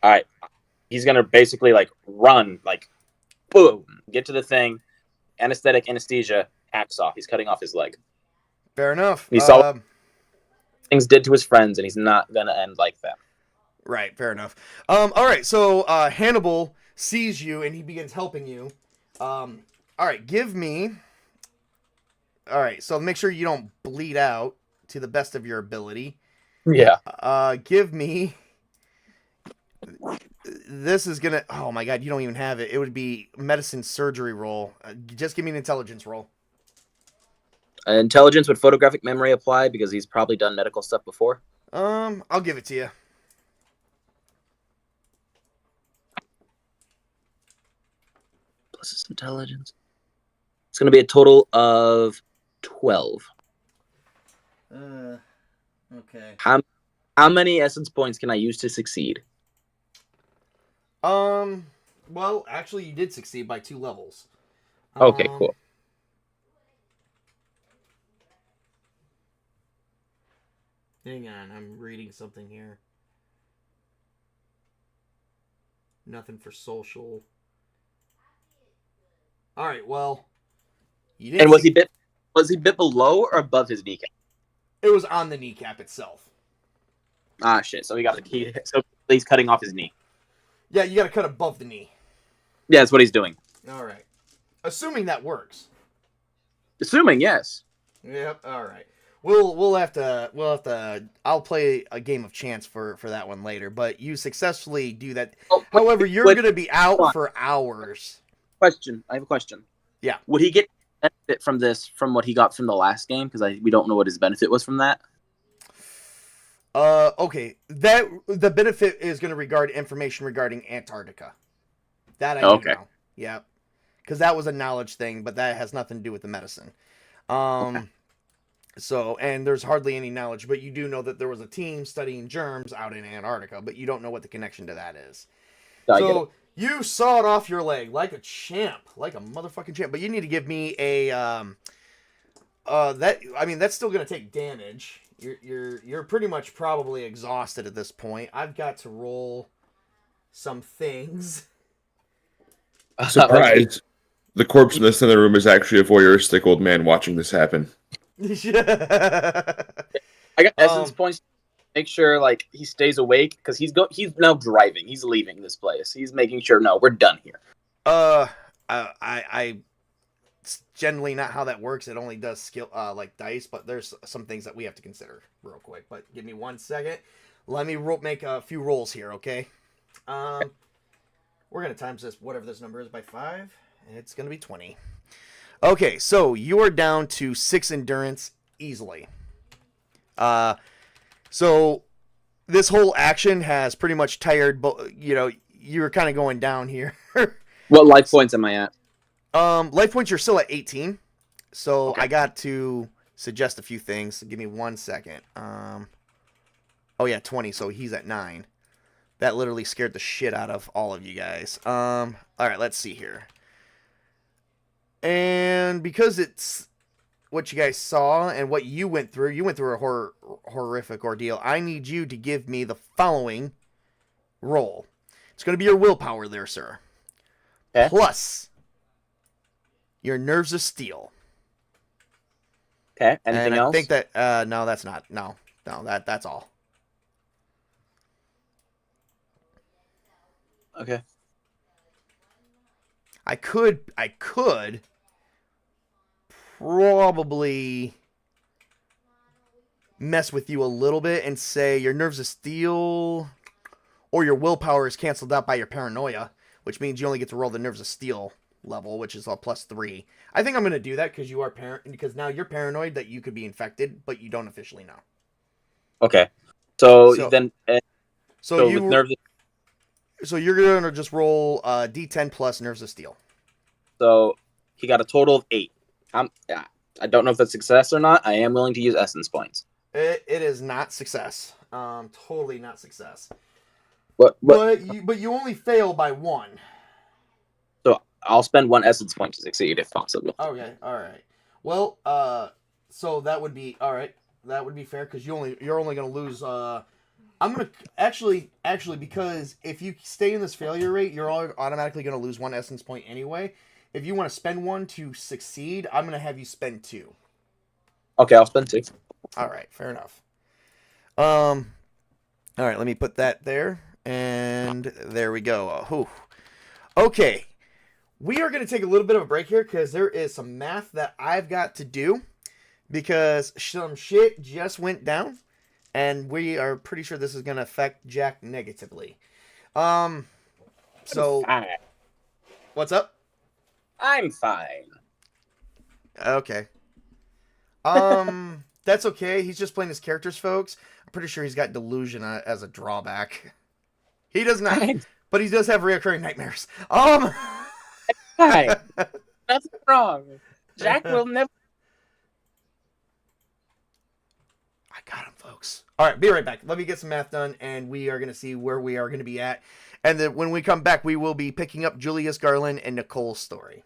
All right, he's gonna basically like run, like boom, get to the thing, anesthesia, hacks off. He's cutting off his leg. Fair enough. He saw things did to his friends, and he's not gonna end like that. Right, fair enough. All right, so Hannibal sees you and he begins helping you. All right, give me. All right, so make sure you don't bleed out to the best of your ability. Yeah. Give me. This is gonna. Oh my god, you don't even have it. It would be medicine surgery roll. Just give me an intelligence roll. Intelligence with photographic memory apply because he's probably done medical stuff before. I'll give it to you. Plus his intelligence. It's going to be a total of 12. Okay. How many essence points can I use to succeed? Well, actually, you did succeed by 2 levels. Okay, cool. Hang on, I'm reading something here. Nothing for social. All right, well, you didn't. And was he bit below or above his kneecap? It was on the kneecap itself. Ah, shit. So he got the key. So he's cutting off his knee. Yeah, you got to cut above the knee. Yeah, that's what he's doing. All right. Assuming that works. Assuming, yes. Yep. All right. We'll have to. I'll play a game of chance for that one later. But you successfully do that. Oh, However, you're going to be out for hours. Question. I have a question. Yeah. Would he get benefit from this from what he got from the last game? Because we don't know what his benefit was from that. Okay. That the benefit is going to regard information regarding Antarctica. That I do know. Yeah. Because that was a knowledge thing, but that has nothing to do with the medicine. Okay. So, and there's hardly any knowledge, but you do know that there was a team studying germs out in Antarctica, but you don't know what the connection to that is. I get it. So you sawed off your leg like a champ, like a motherfucking champ. But you need to give me a that's still gonna take damage. You're pretty much probably exhausted at this point. I've got to roll some things. Surprise! The corpse in the center room is actually a voyeuristic old man watching this happen. Yeah. I got essence points. Make sure like he stays awake because he's now driving. He's leaving this place. He's making sure no, we're done here. It's generally not how that works. It only does skill like dice, but there's some things that we have to consider real quick. But give me 1 second. Let me make a few rolls here, okay? We're gonna times this whatever this number is by 5. It's gonna be 20. Okay, so you are down to 6 endurance easily. So this whole action has pretty much tired, but you're kind of going down here. What life points am I at? Life points, you're still at 18. So Okay. I got to suggest a few things. Give me 1 second. Oh yeah, 20. So he's at 9. That literally scared the shit out of all of you guys. All right, let's see here. And because it's what you guys saw and what you went through a horrific ordeal. I need you to give me the following roll. It's going to be your willpower there, sir. Okay. Plus your nerves of steel. Okay. Anything and else? I think that no, that's not. No, that's all. Okay. I could probably mess with you a little bit and say your nerves of steel or your willpower is canceled out by your paranoia, which means you only get to roll the nerves of steel level, which is a +3. I think I'm going to do that because now you're paranoid that you could be infected, but you don't officially know. Okay. So then So with nerves. So you're going to just roll D10 plus nerves of steel. So he got a total of 8. I don't know if that's success or not. I am willing to use essence points. It is not success. Totally not success. But But you only fail by 1. so I'll spend 1 essence point to succeed if possible. Okay, all right. Well, so that would be all right. That would be fair because you're only going to lose. I'm gonna actually because if you stay in this failure rate, you're automatically going to lose 1 essence point anyway. If you want to spend 1 to succeed, I'm going to have you spend 2. Okay, I'll spend 2. All right, fair enough. All right, let me put that there, and there we go. Okay, we are going to take a little bit of a break here because there is some math that I've got to do because some shit just went down, and we are pretty sure this is going to affect Jack negatively. So Fine. what's up? I'm fine. Okay. That's okay. He's just playing his characters, folks. I'm pretty sure he's got delusion as a drawback. He does not, but he does have reoccurring nightmares. Fine. Nothing wrong. Jack will never. I got him, folks. All right, be right back. Let me get some math done, and we are going to see where we are going to be at. And then when we come back, we will be picking up Julius, Garland, and Nicole's story.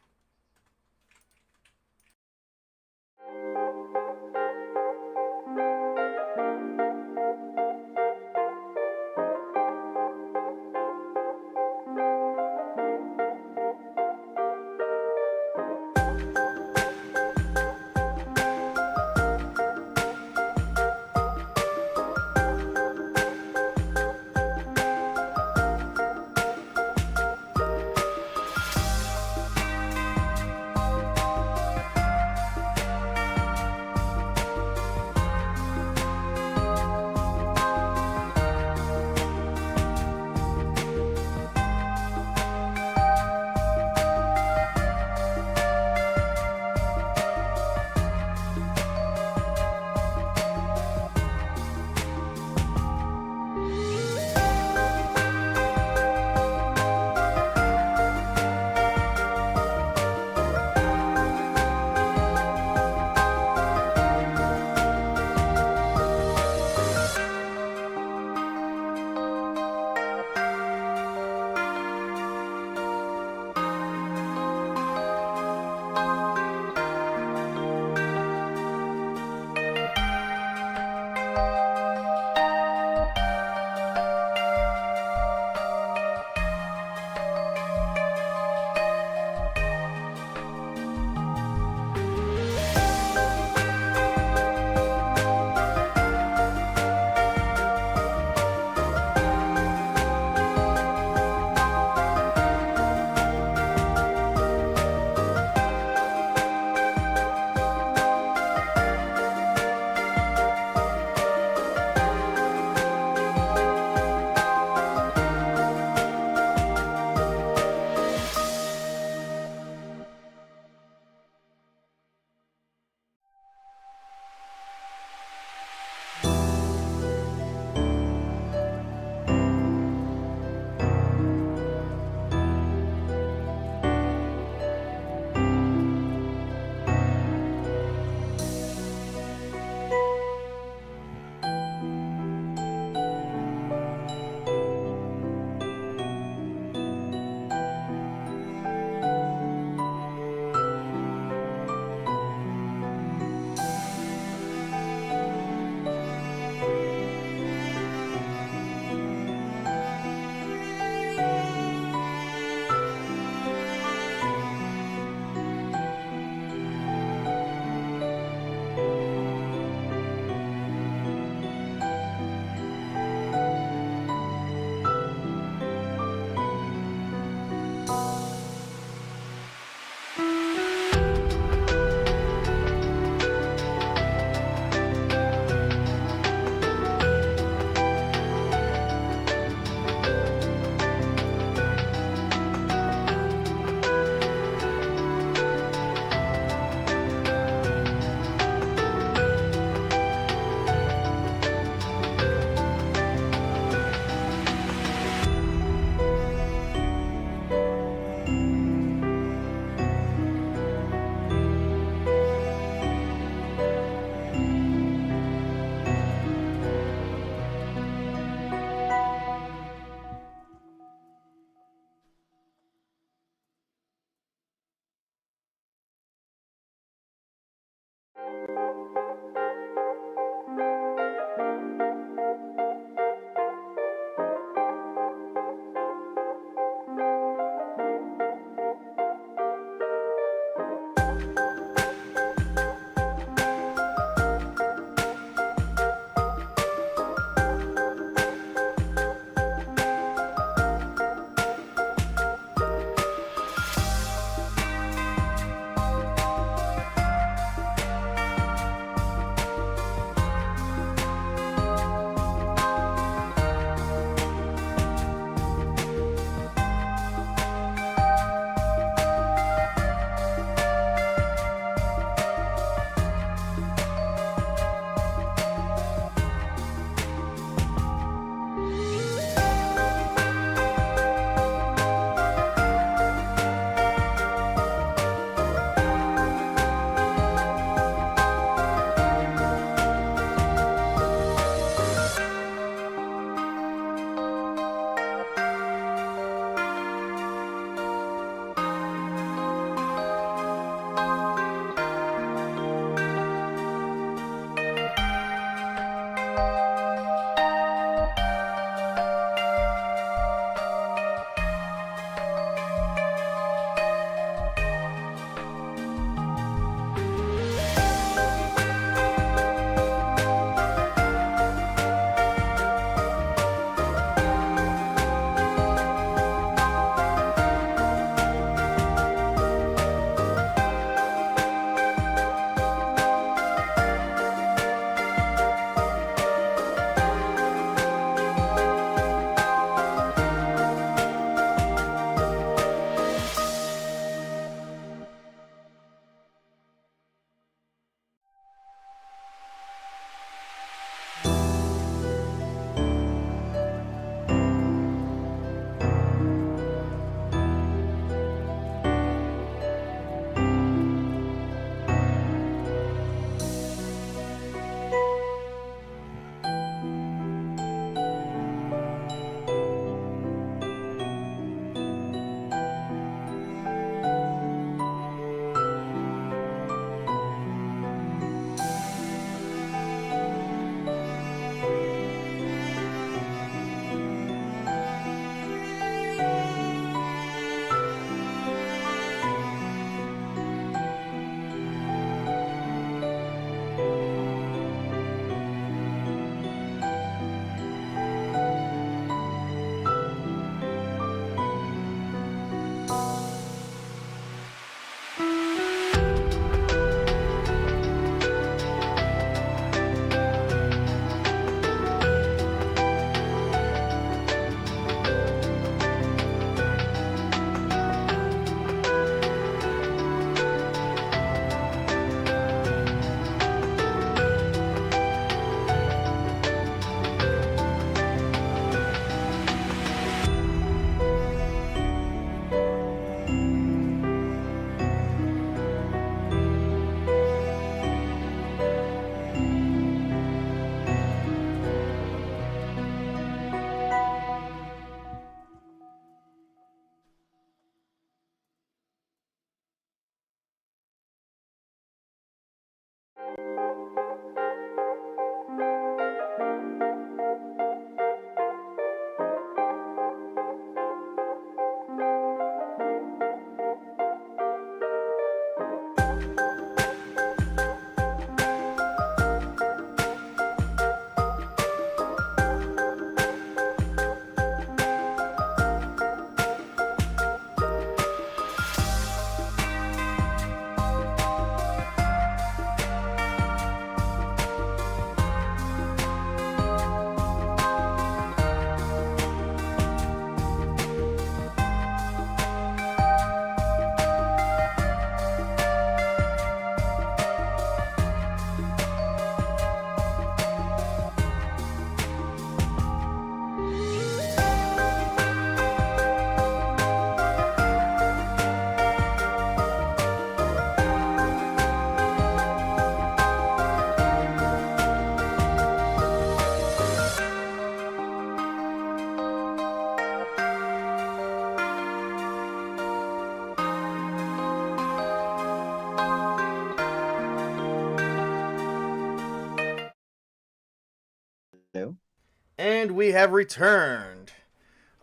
And we have returned.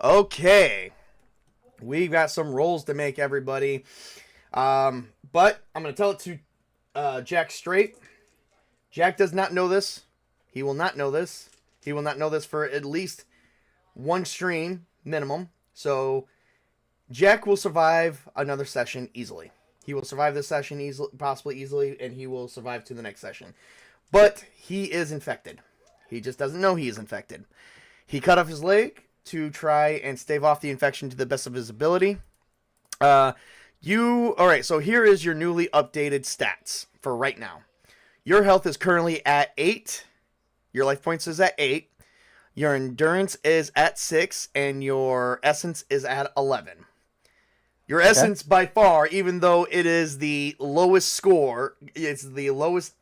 Okay. We've got some rolls to make, everybody. But I'm going to tell it to Jack straight. Jack does not know this. He will not know this. He will not know this for at least one stream minimum. So Jack will survive another session easily. He will survive this session easily, possibly easily, and he will survive to the next session. But he is infected. He just doesn't know he is infected. He cut off his leg to try and stave off the infection to the best of his ability. Alright, so here is your newly updated stats for right now. Your health is currently at 8. Your life points is at 8. Your endurance is at 6. And your essence is at 11. Your essence, by far, even though it is the lowest score, it's the lowest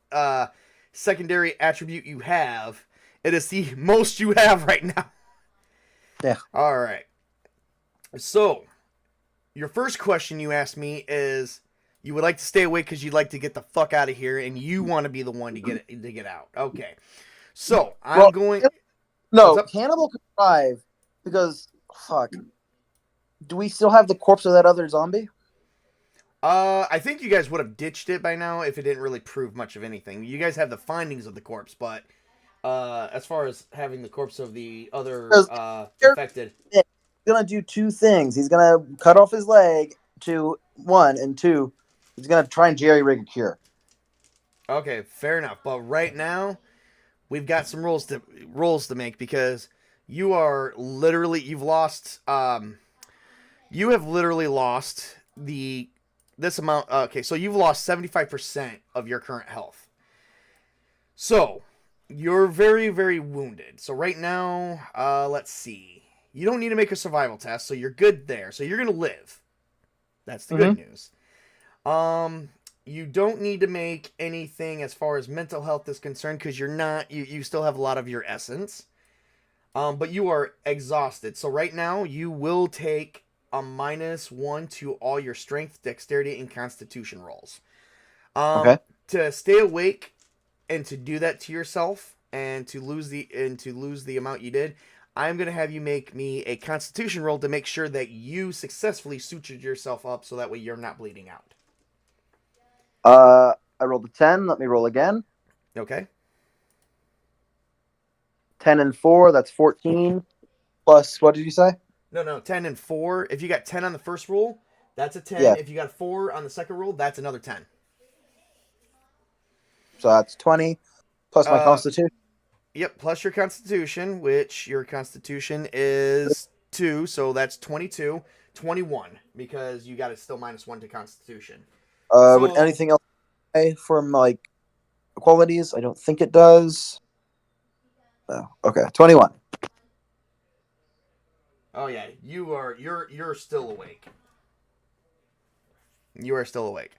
secondary attribute you have, it is the most you have right now. Yeah. All right. So, your first question you asked me is, you would like to stay awake because you'd like to get the fuck out of here, and you want to be the one to get out. Okay. So, I'm going... No, Hannibal can survive because, fuck. Do we still have the corpse of that other zombie? I think you guys would have ditched it by now if it didn't really prove much of anything. You guys have the findings of the corpse, but as far as having the corpse of the other infected... He's going to do two things. He's going to cut off his leg, one, and two, he's going to try and jerry-rig a cure. Okay, fair enough. But right now, we've got some rolls to make because you are literally... You've lost... you have literally lost this amount. Okay, so you've lost 75% of your current health. So, you're very, very wounded. So right now, let's see. You don't need to make a survival test, so you're good there. So you're going to live. That's the good news. You don't need to make anything as far as mental health is concerned because you're not, you still have a lot of your essence. But you are exhausted. So right now, you will take a -1 to all your strength, dexterity, and constitution rolls. To stay awake and to do that to yourself and to lose the amount you did, I'm gonna have you make me a constitution roll to make sure that you successfully sutured yourself up so that way you're not bleeding out. I rolled a 10. Let me roll again. Okay. 10 and 4, that's 14. Plus, what did you say? No, 10 and 4. If you got 10 on the first roll, that's a 10. Yeah. If you got 4 on the second roll, that's another 10. So that's 20. Plus my constitution. Yep, plus your constitution, which your constitution is 2, so that's 22. 21, because you got it still -1 to constitution. Would anything else from, like, qualities? I don't think it does. Oh, okay, 21. Oh yeah, you're still awake. You are still awake.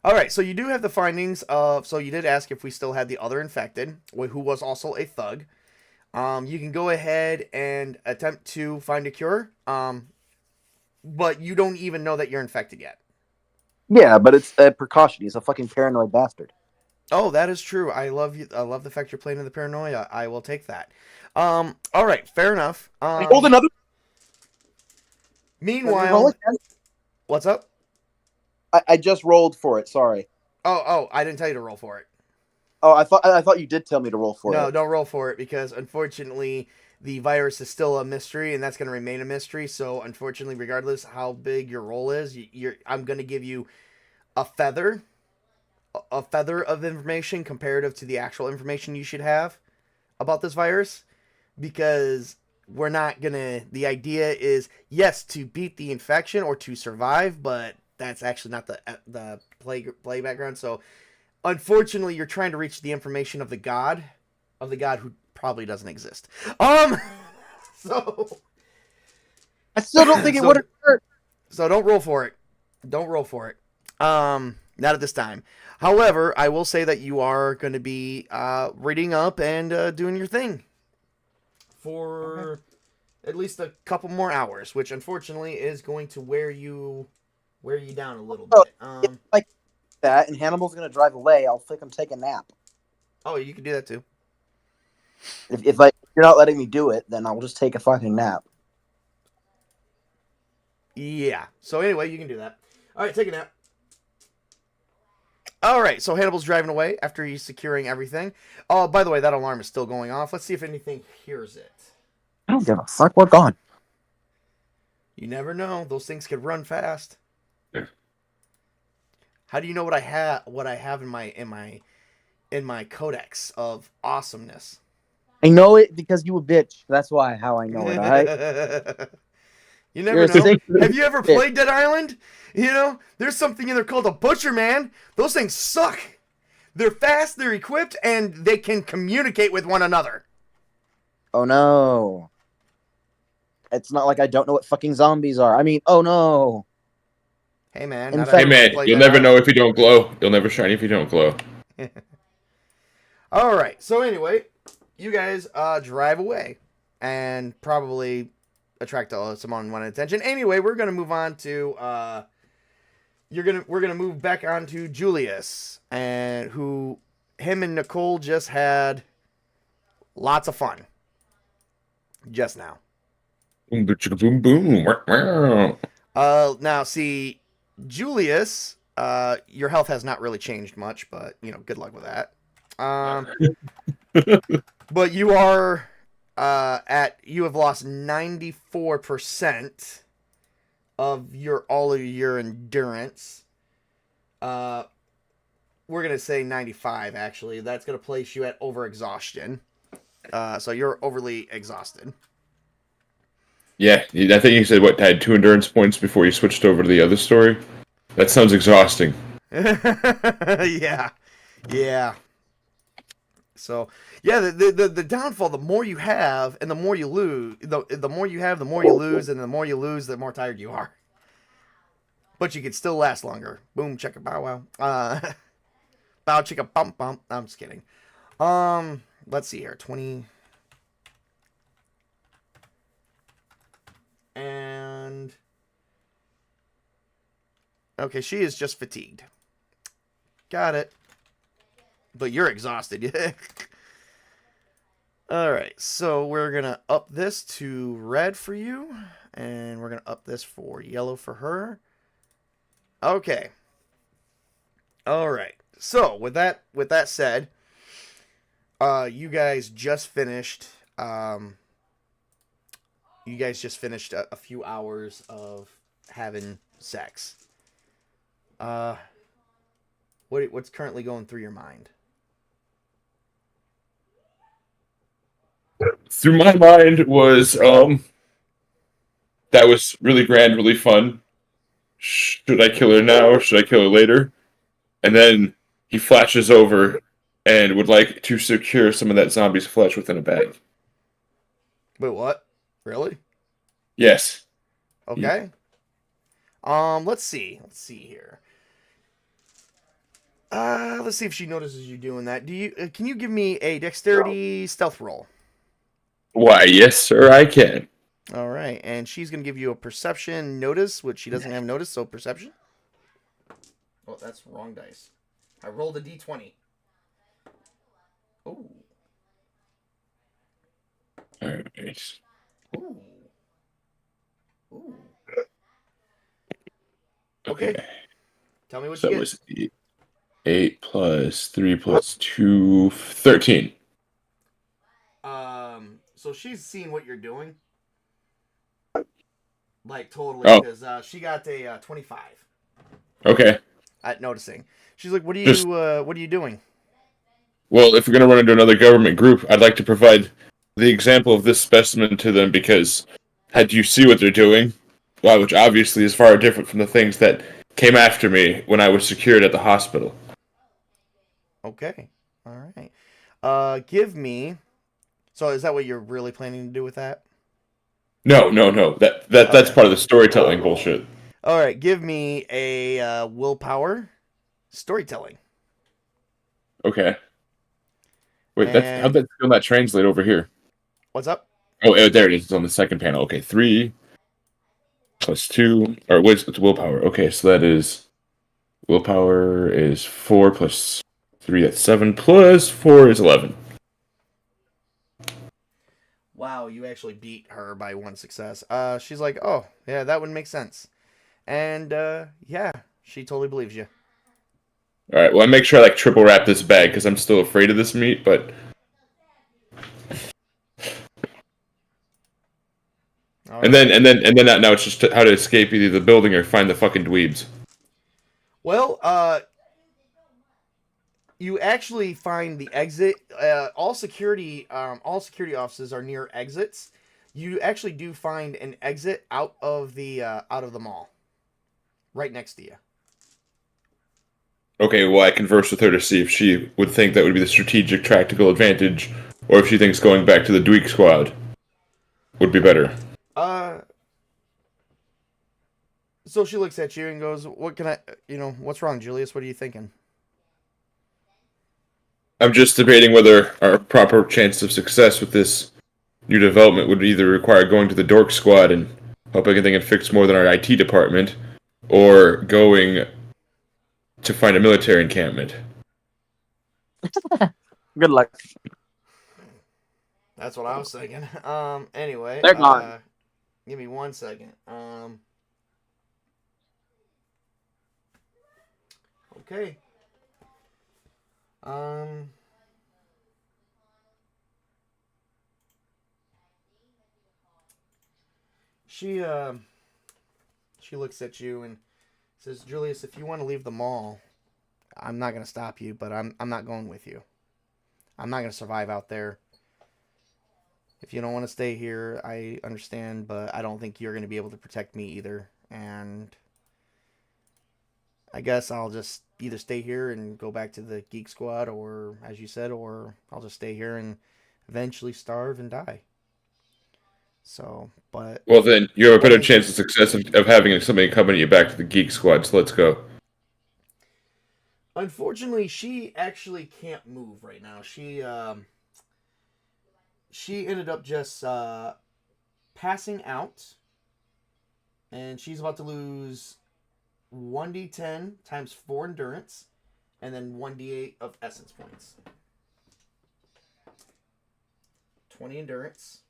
All right, so you do have the findings of. So you did ask if we still had the other infected, who was also a thug. You can go ahead and attempt to find a cure. But you don't even know that you're infected yet. Yeah, but it's a precaution. He's a fucking paranoid bastard. Oh, that is true. I love you. I love the fact you're playing in the paranoia. I will take that. All right, fair enough. Hold another. Meanwhile, what's up? I just rolled for it. Sorry. Oh, I didn't tell you to roll for it. Oh, I thought you did tell me to roll for it. No, don't roll for it because unfortunately the virus is still a mystery and that's going to remain a mystery. So unfortunately, regardless how big your roll is, I'm going to give you a feather of information comparative to the actual information you should have about this virus because we're not going to, the idea is yes, to beat the infection or to survive, but that's actually not the play background. So unfortunately, you're trying to reach the information of the god who probably doesn't exist. So I still don't think it would have hurt. So don't roll for it. Don't roll for it. Not at this time. However, I will say that you are going to be reading up and doing your thing for at least a couple more hours, which unfortunately is going to wear you down a little bit. If like that, and Hannibal's going to drive away, I'll take a nap. Oh, you can do that too. If you're you're not letting me do it, then I'll just take a fucking nap. Yeah. So anyway, you can do that. All right, take a nap. All right, so Hannibal's driving away after he's securing everything. Oh, by the way, that alarm is still going off. Let's see if anything hears it. I don't give a fuck. We're gone. You never know; those things could run fast. Yeah. How do you know what I have? What I have in my codex of awesomeness? I know it because you a bitch. That's why. How I know it. All right. You never know. Have you ever played Dead Island? You know, there's something in there called a butcher, man. Those things suck. They're fast, they're equipped, and they can communicate with one another. Oh no. It's not like I don't know what fucking zombies are. I mean, oh no. Hey man. In fact- Hey man, you'll never know if you don't glow. You'll never shine if you don't glow. All right. So anyway, you guys drive away and probably attract some unwanted attention. Anyway, we're gonna move on to we're gonna move back on to Julius, and him and Nicole just had lots of fun just now. Boom, boom, boom. Now see, Julius, your health has not really changed much, but you know, good luck with that. But you are you have lost 94% of all of your endurance. We're gonna say 95 actually. That's gonna place you at overexhaustion. So you're overly exhausted. Yeah, I think you said had 2 endurance points before you switched over to the other story. That sounds exhausting. Yeah. So yeah, the downfall, the more you have and the more you lose, the more you have, the more you lose, and the more you lose, the more tired you are. But you can still last longer. Boom, chicka bow wow. Bow chicka bump bump. I'm just kidding. Let's see here. 20. And okay, she is just fatigued. Got it. But you're exhausted. All right, so we're going to up this to red for you, and we're going to up this for yellow for her. Okay. All right. So, with that said, you guys just finished a few hours of having sex. What's currently going through your mind? Through my mind was that was really grand, really fun. Should I kill her now or should I kill her later? And then he flashes over and would like to secure some of that zombie's flesh within a bag. Wait, what? Really? Yes. Okay. Let's see. Let's see here. Let's see if she notices you doing that. Can you give me a dexterity stealth roll? Why, yes, sir, I can. All right, and she's gonna give you a perception notice, which she doesn't have notice, so perception. Oh, that's wrong dice. I rolled a d20. Oh. All right. Ooh. Ooh. Okay. Tell me what So you it get. was 8 plus 3 plus 2, 13. So she's seen what you're doing. Like, totally, Oh. because she got a 25 Okay. at noticing. She's like, what are you doing? Well, if we're going to run into another government group, I'd like to provide the example of this specimen to them because had you see what they're doing, well, which obviously is far different from the things that came after me when I was secured at the hospital. Okay. All right. Give me... So is that what you're really planning to do with that? No. That's part of the storytelling bullshit. All right. Give me a willpower storytelling. Okay. Wait, how'd that skill not translate over here? What's up? Oh, there it is. It's on the second panel. Okay, 3 plus 2, or what's willpower? Okay, so that is willpower is 4 plus 3. That's 7 plus 4 is 11. Wow, you actually beat her by 1 success. She's like, oh, yeah, that would make sense. And, yeah, she totally believes you. All right. Well, I make sure I like triple wrap this bag because I'm still afraid of this meat. But and then now it's just how to escape either the building or find the fucking dweebs. Well, you actually find the exit. All security offices are near exits. You actually do find an exit out of the mall, right next to you. Okay, well, I conversed with her to see if she would think that would be the strategic, tactical advantage, or if she thinks going back to the Dweek squad would be better. So she looks at you and goes, "What can I? What's wrong, Julius? What are you thinking?" I'm just debating whether our proper chance of success with this new development would either require going to the Dork squad and hoping they can fix more than our IT department, or going to find a military encampment. Good luck. That's what I was thinking. Anyway, They're gone. Give me 1 second. Okay. She looks at you and says, "Julius, if you want to leave the mall, I'm not going to stop you, but I'm not going with you. I'm not going to survive out there. If you don't want to stay here, I understand, but I don't think you're going to be able to protect me either. And I guess I'll just either stay here and go back to the Geek Squad, or, as you said, or I'll just stay here and eventually starve and die." So, but... Well, then, you have a better chance of success of having somebody accompany you back to the Geek Squad, so let's go. Unfortunately, she actually can't move right now. She ended up just passing out, and she's about to lose 1d10 times 4 endurance, and then 1d8 of essence points. 20 endurance,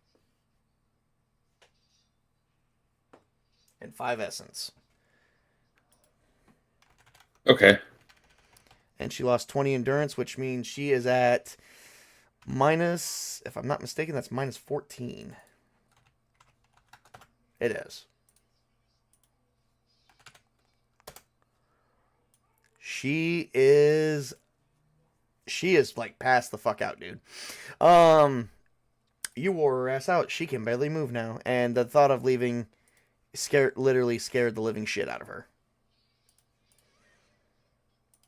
and 5 essence. Okay. And she lost 20 endurance, which means she is at minus, if I'm not mistaken, that's minus 14. It is. She is like passed the fuck out, dude. You wore her ass out. She can barely move now, and the thought of leaving literally scared the living shit out of her.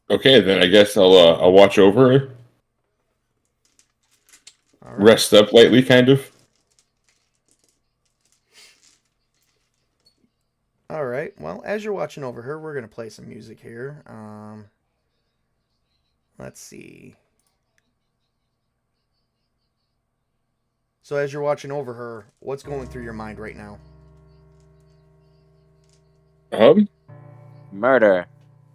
Okay, then I guess I'll watch over her. All right. Rest up lightly, kind of. All right. Well, as you're watching over her, we're gonna play some music here. Let's see. So as you're watching over her, what's going through your mind right now? Murder.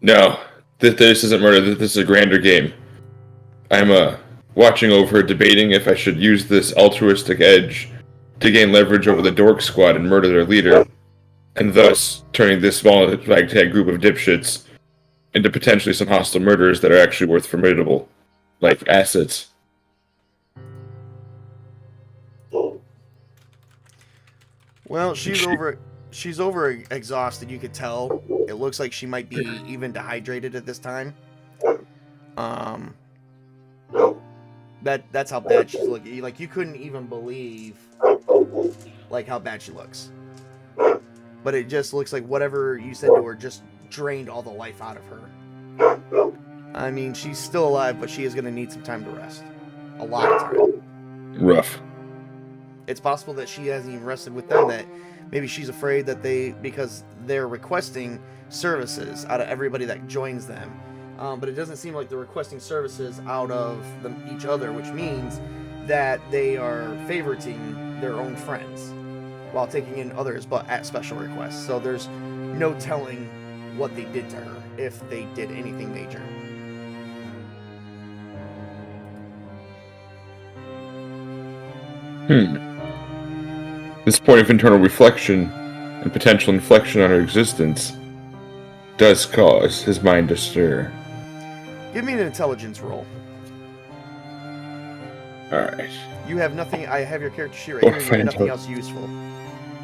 No, this isn't murder. This is a grander game. I'm watching over her, debating if I should use this altruistic edge to gain leverage over the Dork Squad and murder their leader, and thus turning this small ragtag group of dipshits into potentially some hostile murderers that are actually worth formidable, assets. Well, she's over exhausted, you could tell. It looks like she might be even dehydrated at this time. That's how bad she's looking. Like, you couldn't even believe how bad she looks. But it just looks like whatever you said to her just drained all the life out of her. I mean, she's still alive, but she is going to need some time to rest. A lot of time. Rough. It's possible that she hasn't even rested with them, that maybe she's afraid that because they're requesting services out of everybody that joins them. But it doesn't seem like they're requesting services out of each other, which means that they are favoriting their own friends while taking in others, but at special requests. So there's no telling what they did to her, if they did anything major. This point of internal reflection and potential inflection on her existence does cause his mind to stir. Give me an intelligence roll. Alright. You have nothing. I have your character sheet right here. You have nothing else useful.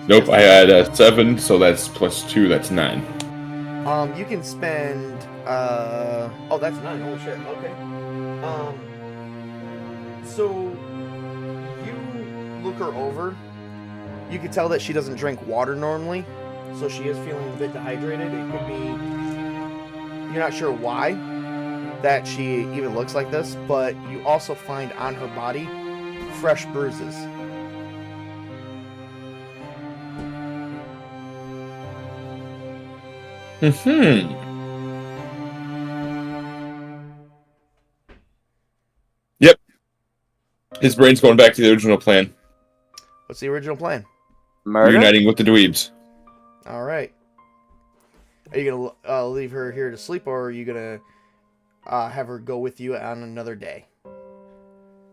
Nope, I had a 7, so that's plus 2, that's 9. You can spend. Oh, that's 9. Oh shit. Okay. So you look her over. You can tell that she doesn't drink water normally, so she is feeling a bit dehydrated. It could be. You're not sure why that she even looks like this, but you also find on her body fresh bruises. Yep. His brain's going back to the original plan. What's the original plan? Murder? Reuniting with the dweebs. All right. Are you gonna leave her here to sleep, or are you gonna have her go with you on another day?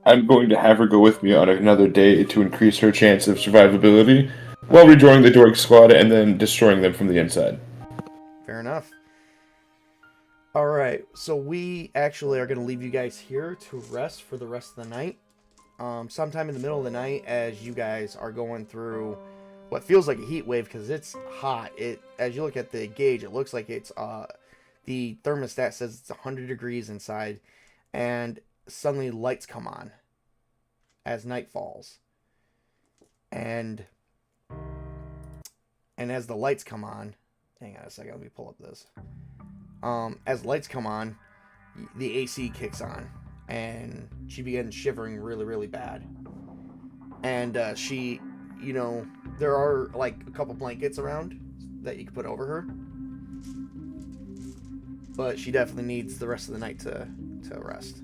I'm going to have her go with me on another day to increase her chance of survivability, while rejoining the Dork Squad and then destroying them from the inside. Fair enough. All right, so we actually are going to leave you guys here to rest for the rest of the night. Sometime in the middle of the night, as you guys are going through what feels like a heat wave because it's hot. As you look at the gauge, it looks like it's the thermostat says it's 100 degrees inside, and suddenly lights come on as night falls, and as the lights come on, hang on a second, let me pull up this. As lights come on, the AC kicks on, and she begins shivering really, really bad. And she, there are like a couple blankets around that you can put over her, but she definitely needs the rest of the night to rest.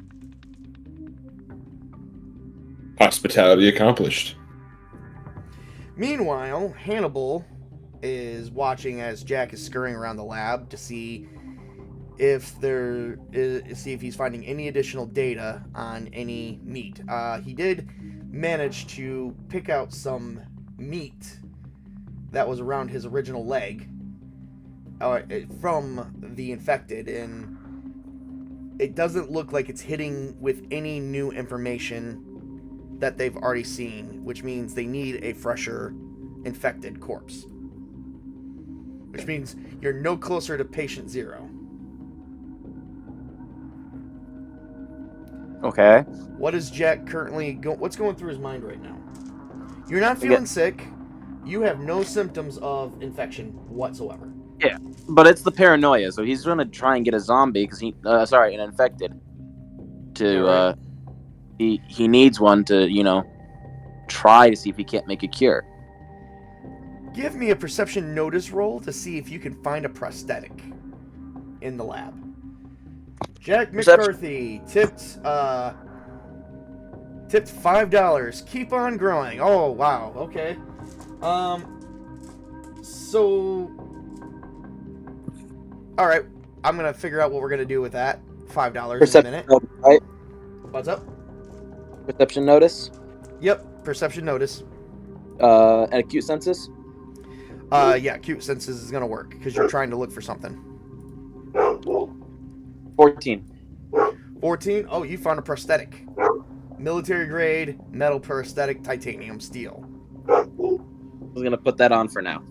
Hospitality accomplished. Meanwhile, Hannibal is watching as Jack is scurrying around the lab to see if he's finding any additional data on any meat. He did manage to pick out some meat that was around his original leg from the infected, and it doesn't look like it's hitting with any new information that they've already seen, which means they need a fresher infected corpse. Which means you're no closer to patient 0. Okay. What is Jack currently what's going through his mind right now? You're not feeling sick. You have no symptoms of infection whatsoever. Yeah, but it's the paranoia, so he's gonna try and get a zombie because an infected to he needs one to try to see if he can't make a cure. Give me a perception notice roll to see if you can find a prosthetic in the lab. Jack McCarthy tipped $5. Keep on growing. Oh wow, okay. So all right, I'm gonna figure out what we're gonna do with that $5 in a minute. Notice, right? What's up? Perception notice. Yep, perception notice. An acute census. Yeah, acute census is gonna work because you're trying to look for something. 14. 14. Oh, you found a prosthetic. Military grade metal prosthetic titanium steel. I was gonna put that on for now.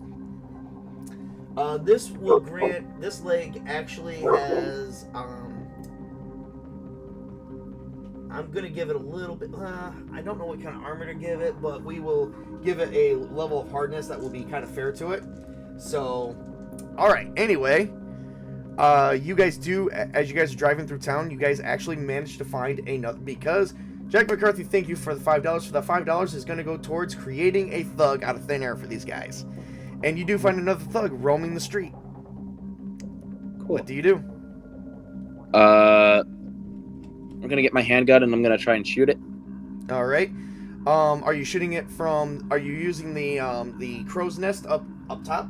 This will grant. This leg actually has. I'm gonna give it a little bit. I don't know what kind of armor to give it, but we will give it a level of hardness that will be kind of fair to it. So, all right. Anyway, you guys do, as you guys are driving through town, you guys actually managed to find another, because Jack McCarthy, thank you for the $5. So that $5 is going to go towards creating a thug out of thin air for these guys. And you do find another thug roaming the street. Cool. What do you do? I'm gonna get my handgun and I'm gonna try and shoot it. All right. Are you shooting it from? Are you using the crow's nest up top?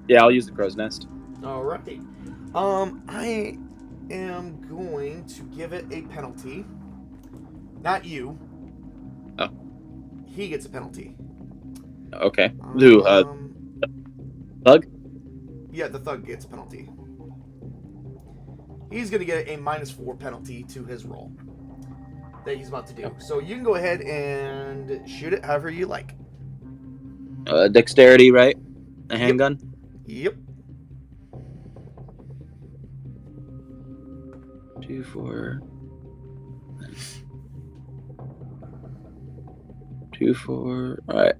Yeah, I'll use the crow's nest. All right. I am going to give it a penalty. Not you. Oh. He gets a penalty. Okay. Who? Thug? Yeah, the thug gets penalty. He's going to get a -4 penalty to his roll that he's about to do. So you can go ahead and shoot it however you like. Dexterity, right? A handgun? Yep. 2, 4. 2, 4. All right.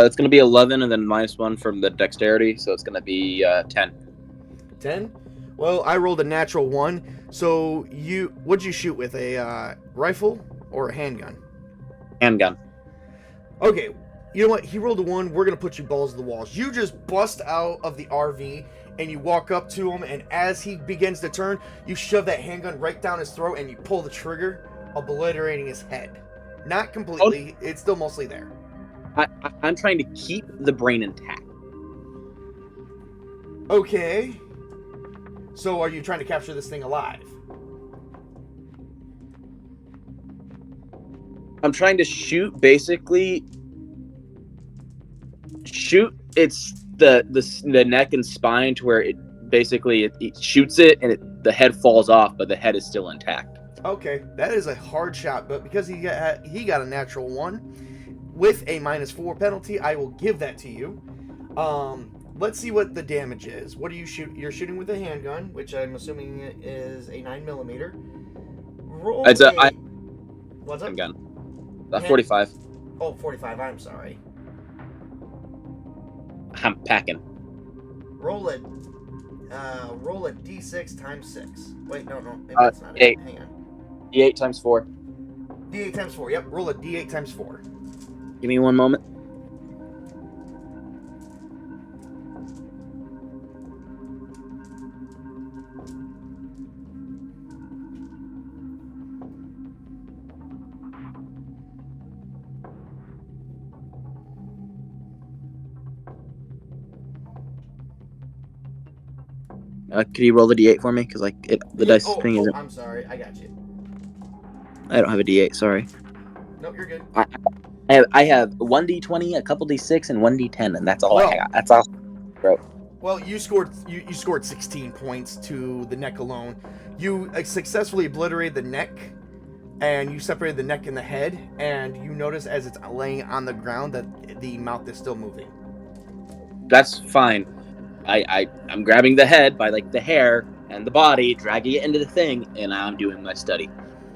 It's gonna be 11, and then -1 from the dexterity, so it's gonna be 10. 10? Well, I rolled a natural 1. So what'd you shoot with, a rifle or a handgun? Handgun. Okay, you know what? He rolled a 1. We're gonna put you balls to the walls. You just bust out of the RV and you walk up to him, and as he begins to turn, you shove that handgun right down his throat and you pull the trigger, obliterating his head. Not completely. It's still mostly there. I'm trying to keep the brain intact. Okay. So are you trying to capture this thing alive? I'm trying to shoot it's the neck and spine to where it shoots it and the head falls off, but the head is still intact. Okay, that is a hard shot, but because he got a natural 1 with a -4 penalty, I will give that to you. Let's see what the damage is. What do you shoot? You're shooting with a handgun, which I'm assuming is a 9mm. Roll What's up? Handgun. 45. Oh, 45. I'm sorry. I'm packing. Roll a d6 times 6. Wait, no, maybe that's not 8. it. Hang on. D8 times 4. D8 times 4. Yep, roll a d8 times 4. Give me one moment. Can you roll the D8 for me? Because the dice thing isn't. I'm sorry, I got you. I don't have a D8. Sorry. Nope, you're good. I have 1d20, a couple d6, and 1d10, and that's all I got. That's all. Bro. Well, you scored 16 points to the neck alone. You successfully obliterated the neck, and you separated the neck and the head, and you notice as it's laying on the ground that the mouth is still moving. That's fine. I'm grabbing the head by the hair and the body, dragging it into the thing, and I'm doing my study.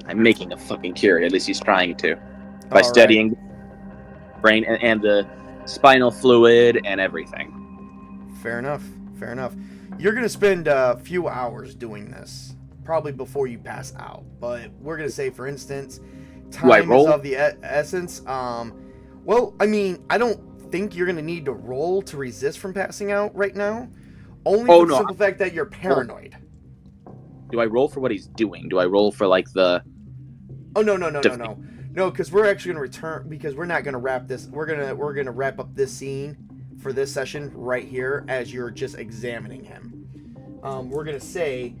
I'm making a fucking cure. At least he's trying to. By studying brain and the spinal fluid and everything. Fair enough. You're going to spend a few hours doing this, probably before you pass out. But we're going to say, for instance, time is of the essence. Well, I mean, I don't think you're going to need to roll to resist from passing out right now. Only for the simple fact that you're paranoid. Do I roll for what he's doing? Do I roll for the... Oh, no. No, because we're actually going to return, because we're not going to wrap this. We're going to wrap up this scene for this session right here as you're just examining him. We're going to say,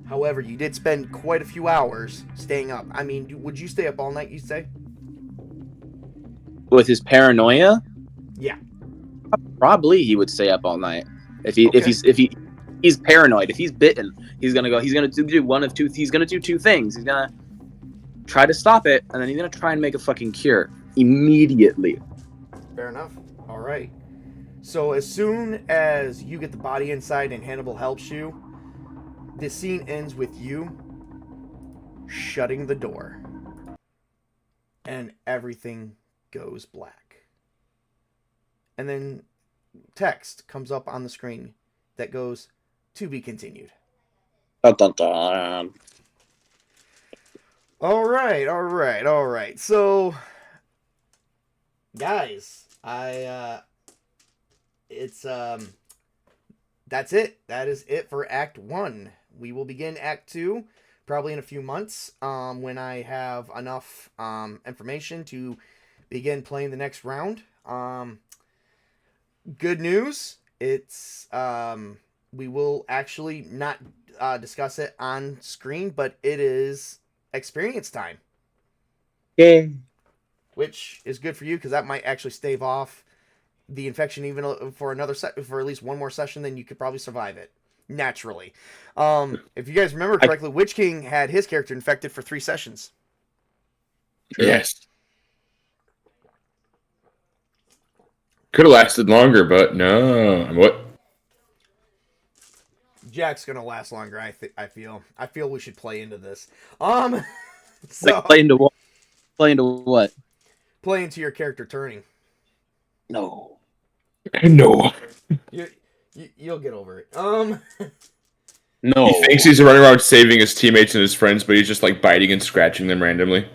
however, you did spend quite a few hours staying up. I mean, would you stay up all night, you say? With his paranoia? Yeah. Probably he would stay up all night. If he's paranoid, if he's bitten, he's gonna do one of two. He's gonna do two things. He's gonna try to stop it, and then he's gonna try and make a fucking cure immediately. Fair enough. All right. So as soon as you get the body inside and Hannibal helps you, the scene ends with you shutting the door, and everything goes black. And then text comes up on the screen that goes, "To be continued." Dun, dun, dun. All right. So, guys, that's it. That is it for Act 1. We will begin Act 2 probably in a few months, when I have enough information to begin playing the next round. Good news, it's we will actually not discuss it on screen, but it is experience time. Yay. Which is good for you, because that might actually stave off the infection even for another for at least one more session, then you could probably survive it naturally. If you guys remember correctly, Witch King had his character infected for 3 sessions. Yes. Could have lasted longer, but no. What? Jack's gonna last longer. I feel we should play into this. Like play into what? Play into what? Play into your character turning. No. No. You'll get over it. No. He thinks he's running around saving his teammates and his friends, but he's just like biting and scratching them randomly.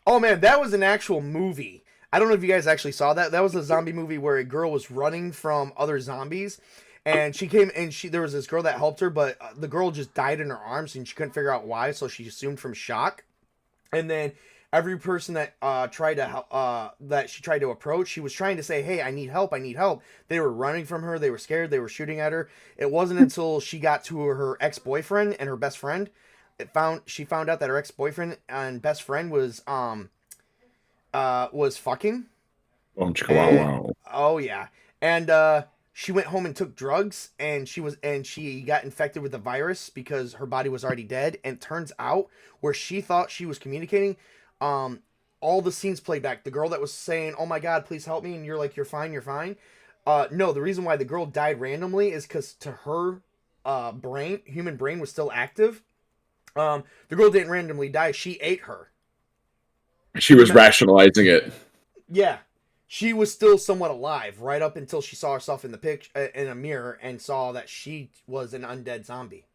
Oh man, that was an actual movie. I don't know if you guys actually saw that. That was a zombie movie where a girl was running from other zombies, and she came and there was this girl that helped her, but the girl just died in her arms and she couldn't figure out why, so she assumed from shock. And then every person that she tried to approach, she was trying to say, "Hey, I need help, I need help." They were running from her, they were scared, they were shooting at her. It wasn't until she got to her ex-boyfriend and her best friend, she found out that her ex-boyfriend and best friend was fucking. Oh yeah. And she went home and took drugs, and she got infected with the virus because her body was already dead. And turns out where she thought she was communicating, all the scenes played back. The girl that was saying, "Oh my God, please help me," and you're like, "You're fine, you're fine." No, the reason why the girl died randomly is because to her human brain was still active. The girl didn't randomly die. She ate her. She was rationalizing it. Yeah. She was still somewhat alive right up until she saw herself in a mirror and saw that she was an undead zombie.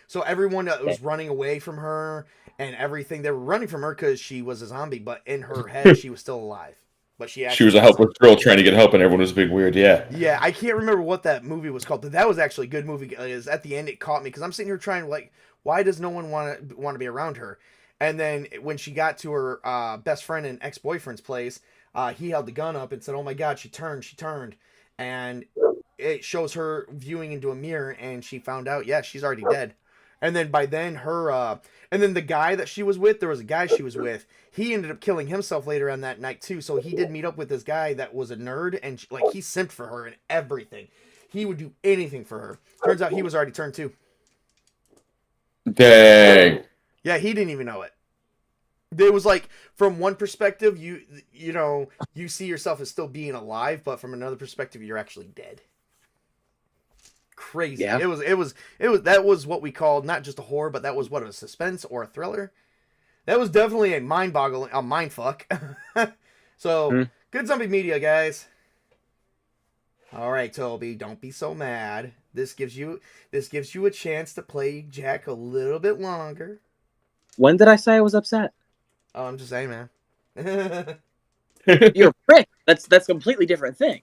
So everyone that was running away from her and everything, they were running from her because she was a zombie, but in her head, she was still alive. But she was a helpless girl trying to get help, and everyone was being weird. Yeah. Yeah, I can't remember what that movie was called, but that was actually a good movie. Is at the end, it caught me because I'm sitting here trying like, why does no one want to be around her? And then when she got to her best friend and ex-boyfriend's place, he held the gun up and said, "Oh my God, she turned," and it shows her viewing into a mirror, and she found out, yeah, she's already dead. And then by then and then the guy that she was with, there was a guy she was with, he ended up killing himself later on that night too. So he did meet up with this guy that was a nerd, and he simped for her and everything. He would do anything for her. Turns out he was already turned too. Dang. Yeah, he didn't even know it. It was like, from one perspective, you see yourself as still being alive, but from another perspective, you're actually dead. Crazy. Yeah. It was that was what we called not just a horror, but that was what, a suspense or a thriller. That was definitely a mind fuck. So good zombie media, guys. All right, Toby, don't be so mad. This gives you a chance to play Jack a little bit longer. When did I say I was upset? Oh, I'm just saying, man. You're a prick. That's a completely different thing.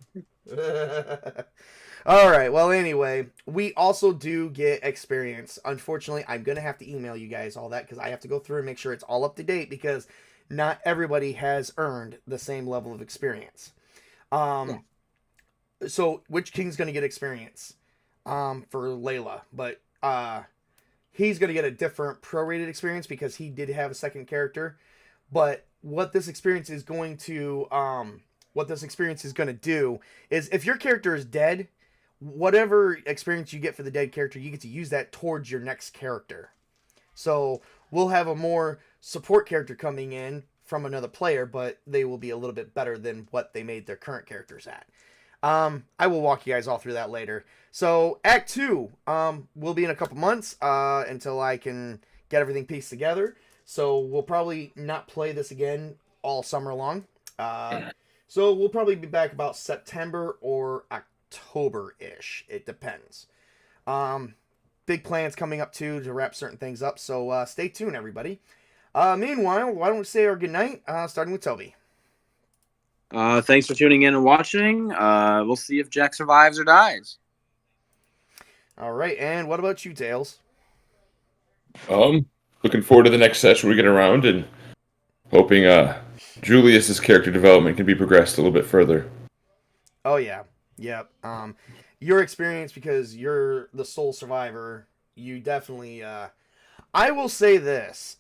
All right. Well, anyway, we also do get experience. Unfortunately, I'm going to have to email you guys all that because I have to go through and make sure it's all up to date because not everybody has earned the same level of experience. So Witch King's going to get experience for Layla, but he's going to get a different prorated experience because he did have a second character. But what this experience is going to do is if your character is dead, whatever experience you get for the dead character, you get to use that towards your next character. So we'll have a more support character coming in from another player, but they will be a little bit better than what they made their current characters at. I will walk you guys all through that later. So Act 2 will be in a couple months until I can get everything pieced together. So we'll probably not play this again all summer long. So we'll probably be back about September or October-ish. It depends. Big plans coming up too to wrap certain things up. So stay tuned, everybody. Meanwhile, why don't we say our goodnight, starting with Toby. Thanks for tuning in and watching. We'll see if Jack survives or dies. All right, and what about you, Tails? Looking forward to the next session we get around and hoping Julius's character development can be progressed a little bit further. Oh yeah. Yep. Your experience, because you're the sole survivor, you definitely I will say this.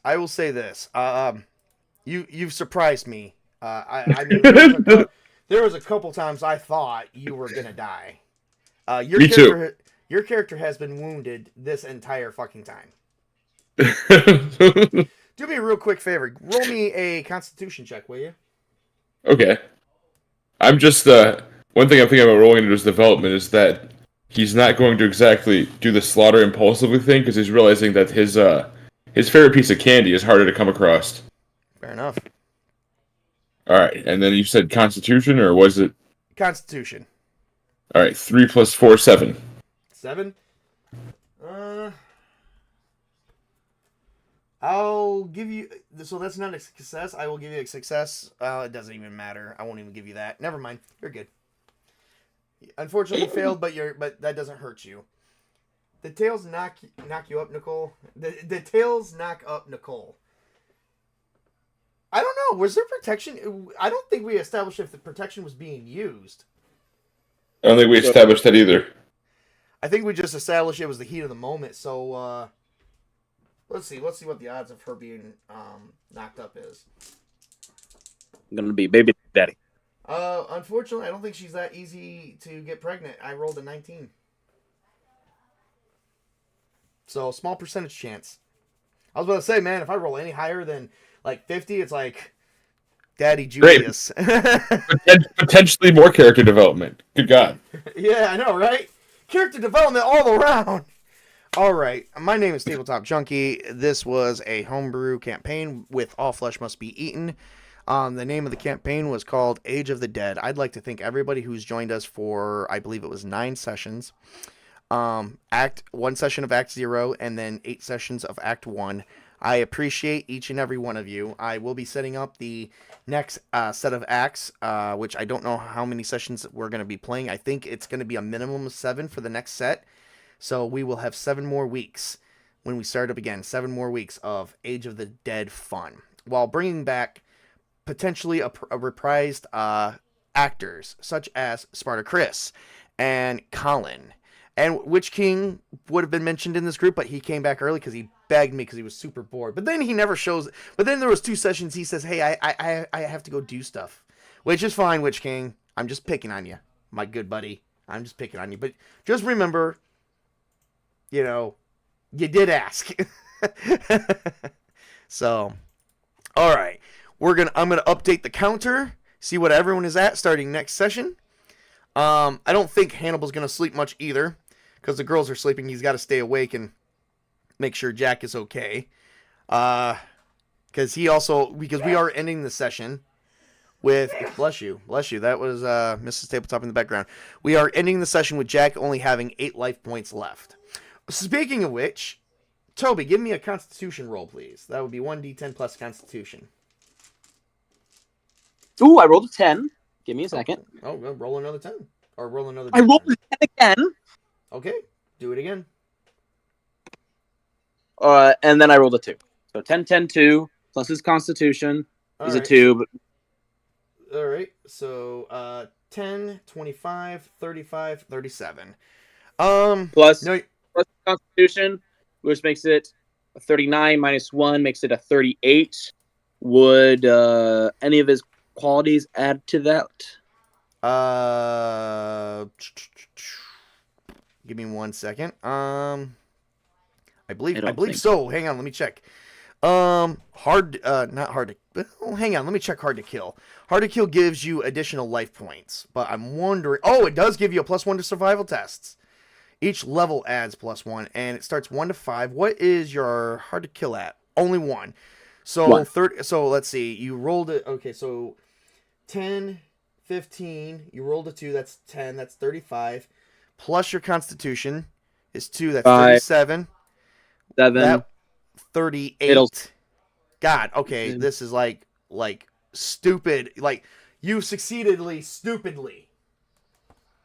You've surprised me. I mean, There was a couple times I thought you were gonna die. Me too. Your character has been wounded this entire fucking time. Do me a real quick favor. Roll me a Constitution check, will you? Okay. I'm just one thing I'm thinking about rolling into his development is that he's not going to exactly do the slaughter impulsively thing because he's realizing that his favorite piece of candy is harder to come across. Fair enough. All right, and then you said Constitution, or was it Constitution? All right, 3 + 4, 7. 7. I'll give you. So that's not a success. I will give you a success. It doesn't even matter. I won't even give you that. Never mind. You're good. Unfortunately, you failed, but that doesn't hurt you. The tails knock you up, Nicole. The tails knock up Nicole. I don't know. Was there protection? I don't think we established if the protection was being used. I don't think we established that either. I think we just established it was the heat of the moment. So let's see what the odds of her being knocked up is. I'm gonna be baby daddy. Unfortunately, I don't think she's that easy to get pregnant. I rolled a 19. So, small percentage chance. I was about to say, man, if I roll any higher than, like, 50, it's like Daddy Julius. Potentially more character development. Good God. Yeah, I know, right? Character development all around. All right. My name is Tabletop Junkie. This was a homebrew campaign with All Flesh Must Be Eaten. The name of the campaign was called Age of the Dead. I'd like to thank everybody who's joined us for, I believe it was 9 sessions. 1 session of Act 0 and then 8 sessions of Act 1. I appreciate each and every one of you. I will be setting up the next set of acts, which I don't know how many sessions we're going to be playing. I think it's going to be a minimum of 7 for the next set. So we will have 7 more weeks when we start up again. 7 more weeks of Age of the Dead fun, while bringing back potentially a reprised actors such as Sparta Chris and Colin. And Witch King would have been mentioned in this group, but he came back early because he begged me because he was super bored. But then he never shows. But then there was 2 sessions. He says, "Hey, I have to go do stuff," which is fine, Witch King. I'm just picking on you, my good buddy. I'm just picking on you. But just remember, you did ask. So, all right, I'm gonna update the counter, see what everyone is at starting next session. I don't think Hannibal's gonna sleep much either, because the girls are sleeping. He's got to stay awake and make sure Jack is okay. Because we are ending the session with bless you. That was Mrs. Tabletop in the background. We are ending the session with Jack only having 8 life points left. Speaking of which, Toby, give me a Constitution roll, please. That would be 1d10 plus Constitution. Ooh, I rolled a 10. Give me a second. Oh, well, roll another 10. Or roll another 10. I rolled a 10 again. Okay, do it again. And then I rolled a 2. So 10, 10, 2, plus his Constitution. He's a 2. But... All right, so 10, 25, 35, 37. Plus Constitution, which makes it a 39 minus 1 makes it a 38. Would any of his qualities add to that? Give me 1 second. I believe so. Hang on, let me check. Not hard to. Oh, hang on, let me check hard to kill. Hard to kill gives you additional life points, but I'm wondering. Oh, it does give you a +1 to survival tests. Each level adds +1, and it starts 1 to 5. What is your hard to kill at? Only 1. So 1. So let's see. You rolled it. Okay, so 10, 15. You rolled a 2. That's 10. That's 35. Plus your Constitution is 2. That's 37. 7. That 38. God. Okay, this is like stupid. Like you succeededly stupidly.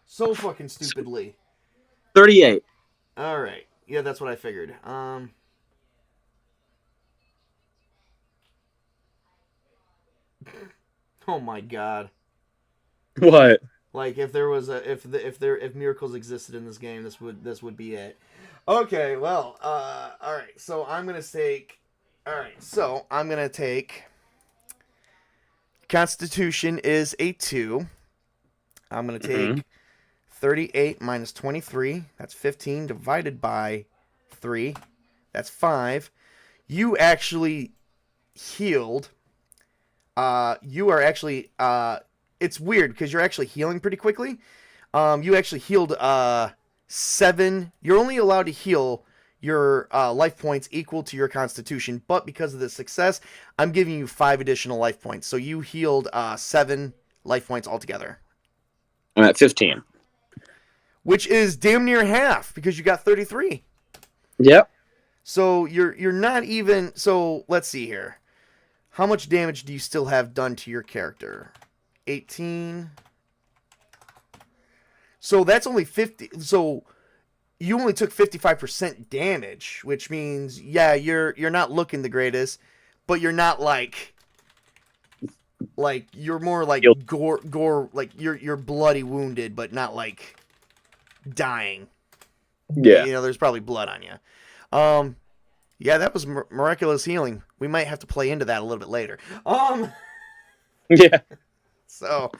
So fucking stupidly. 38. All right. Yeah, that's what I figured. Oh my God. What? Like if there was if miracles existed in this game, this would be it. Okay, well, all right. So I'm gonna take. Constitution is a 2. I'm going to take 38 minus 23. That's 15 divided by 3. That's 5. You actually healed. You are actually... it's weird because you're actually healing pretty quickly. You actually healed 7. You're only allowed to heal your life points equal to your constitution, but because of the success, I'm giving you 5 additional life points. So you healed 7 life points altogether. I'm at 15. Which is damn near half because you got 33. Yep. So you're not even... So let's see here. How much damage do you still have done to your character? 18. So that's only 50. So you only took 55% damage, which means, yeah, you're not looking the greatest, but you're not like you're more like gore, like you're bloody wounded, but not like dying. Yeah. You know, there's probably blood on you. Yeah, that was miraculous healing. We might have to play into that a little bit later. Yeah. So,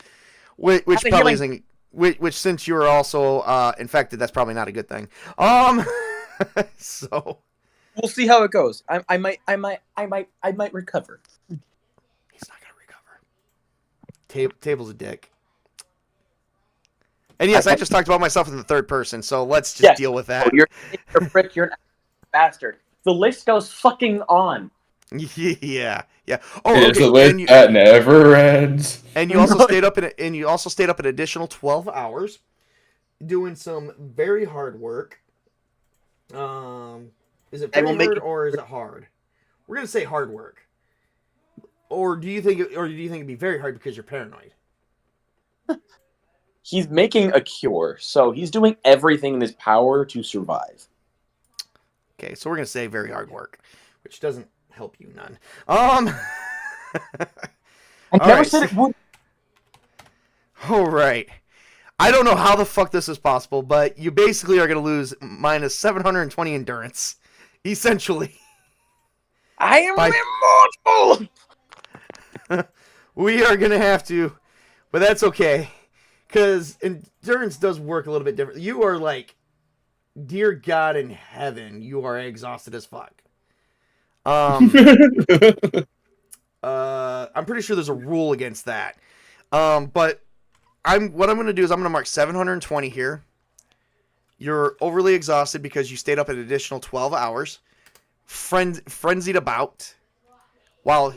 which probably isn't. Which since you're also infected, that's probably not a good thing. So we'll see how it goes. I might recover. He's not gonna recover. Table's a dick. And yes, I just talked about myself in the third person, so let's just deal with that. Oh, you're a prick. You're an bastard. The list goes fucking on. Yeah. Oh, it's okay. a list that never ends. And you also stayed up an additional 12 hours, doing some very hard work. Is it very hard or is it hard? We're gonna say hard work. Or do you think it'd be very hard because you're paranoid? He's making a cure, so he's doing everything in his power to survive. Okay, so we're gonna say very hard work, which doesn't help you none. I never said it would. All right. I don't know how the fuck this is possible, but you basically are gonna lose minus 720 endurance, essentially. I am immortal. We are gonna have to, but that's okay, because endurance does work a little bit different. You are like, dear God in heaven, you are exhausted as fuck. I'm pretty sure there's a rule against that. But what I'm going to do is I'm going to mark 720 here. You're overly exhausted because you stayed up an additional 12 hours, frenzied about, while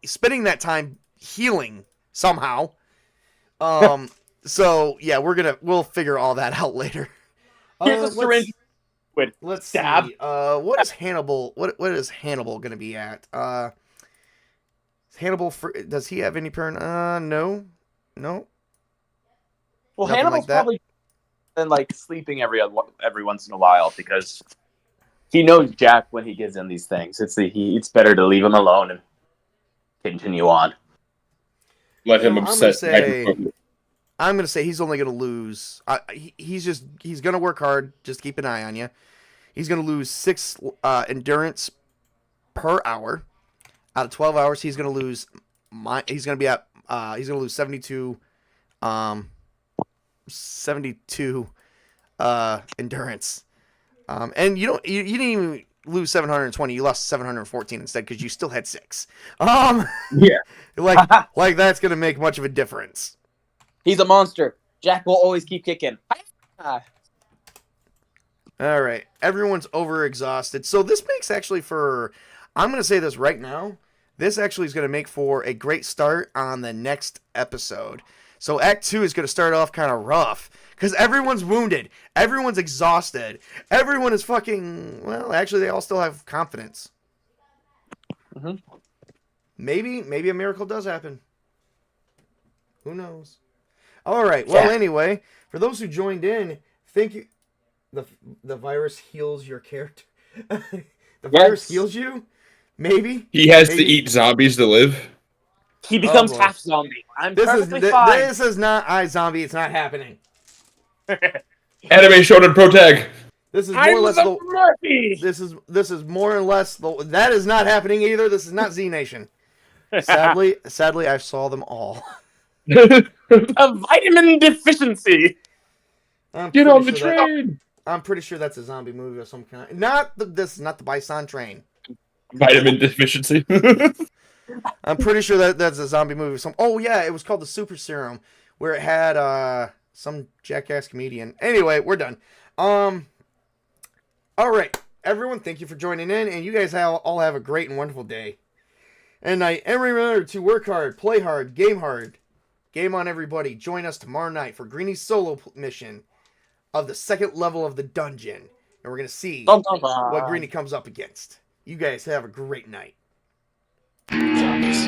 spending that time healing somehow. So yeah, we'll figure all that out later. Here's a syringe. Let's stab. see. What is Hannibal? What is Hannibal going to be at? Hannibal, does he have any no. Well, Nothing Hannibal's like that? probably been like sleeping every once in a while because he knows Jack when he gives him these things. It's better to leave him alone and continue on. Let him upset. I'm going to say he's only going to lose. He's going to work hard. Just keep an eye on you. He's going to lose 6 endurance per hour. Out of 12 hours, he's going to lose. He's going to lose 72. 72 endurance. And you didn't even lose 720. You lost 714 instead because you still had 6. Yeah. like that's going to make much of a difference. He's a monster. Jack will always keep kicking. All right. Everyone's overexhausted. So this makes actually for... I'm going to say this right now. This actually is going to make for a great start on the next episode. So Act 2 is going to start off kind of rough. Because everyone's wounded. Everyone's exhausted. Everyone is fucking... Well, actually, they all still have confidence. Mm-hmm. Maybe a miracle does happen. Who knows? All right. Well, anyway, for those who joined in, the virus heals your character. The virus heals you? Maybe. He has to eat zombies to live. He becomes half zombie. This is not iZombie. It's not happening. Anime Shonen Protag. This is more or less this is more or less that is not happening either. This is not Z Nation. Sadly, I saw them all. A vitamin deficiency. Get on the train. I'm pretty sure that's a zombie movie of some kind. Not the Bison train. Vitamin deficiency. I'm pretty sure that's a zombie movie. Oh yeah, it was called the Super Serum, where it had some jackass comedian. Anyway, we're done. All right, everyone, thank you for joining in, and you guys all have a great and wonderful day and night. And remember to work hard, play hard, game hard. Game on, everybody. Join us tomorrow night for Greeny's solo mission of the second level of the dungeon, and we're gonna see what Greeny comes up against. You guys have a great night. Zombies.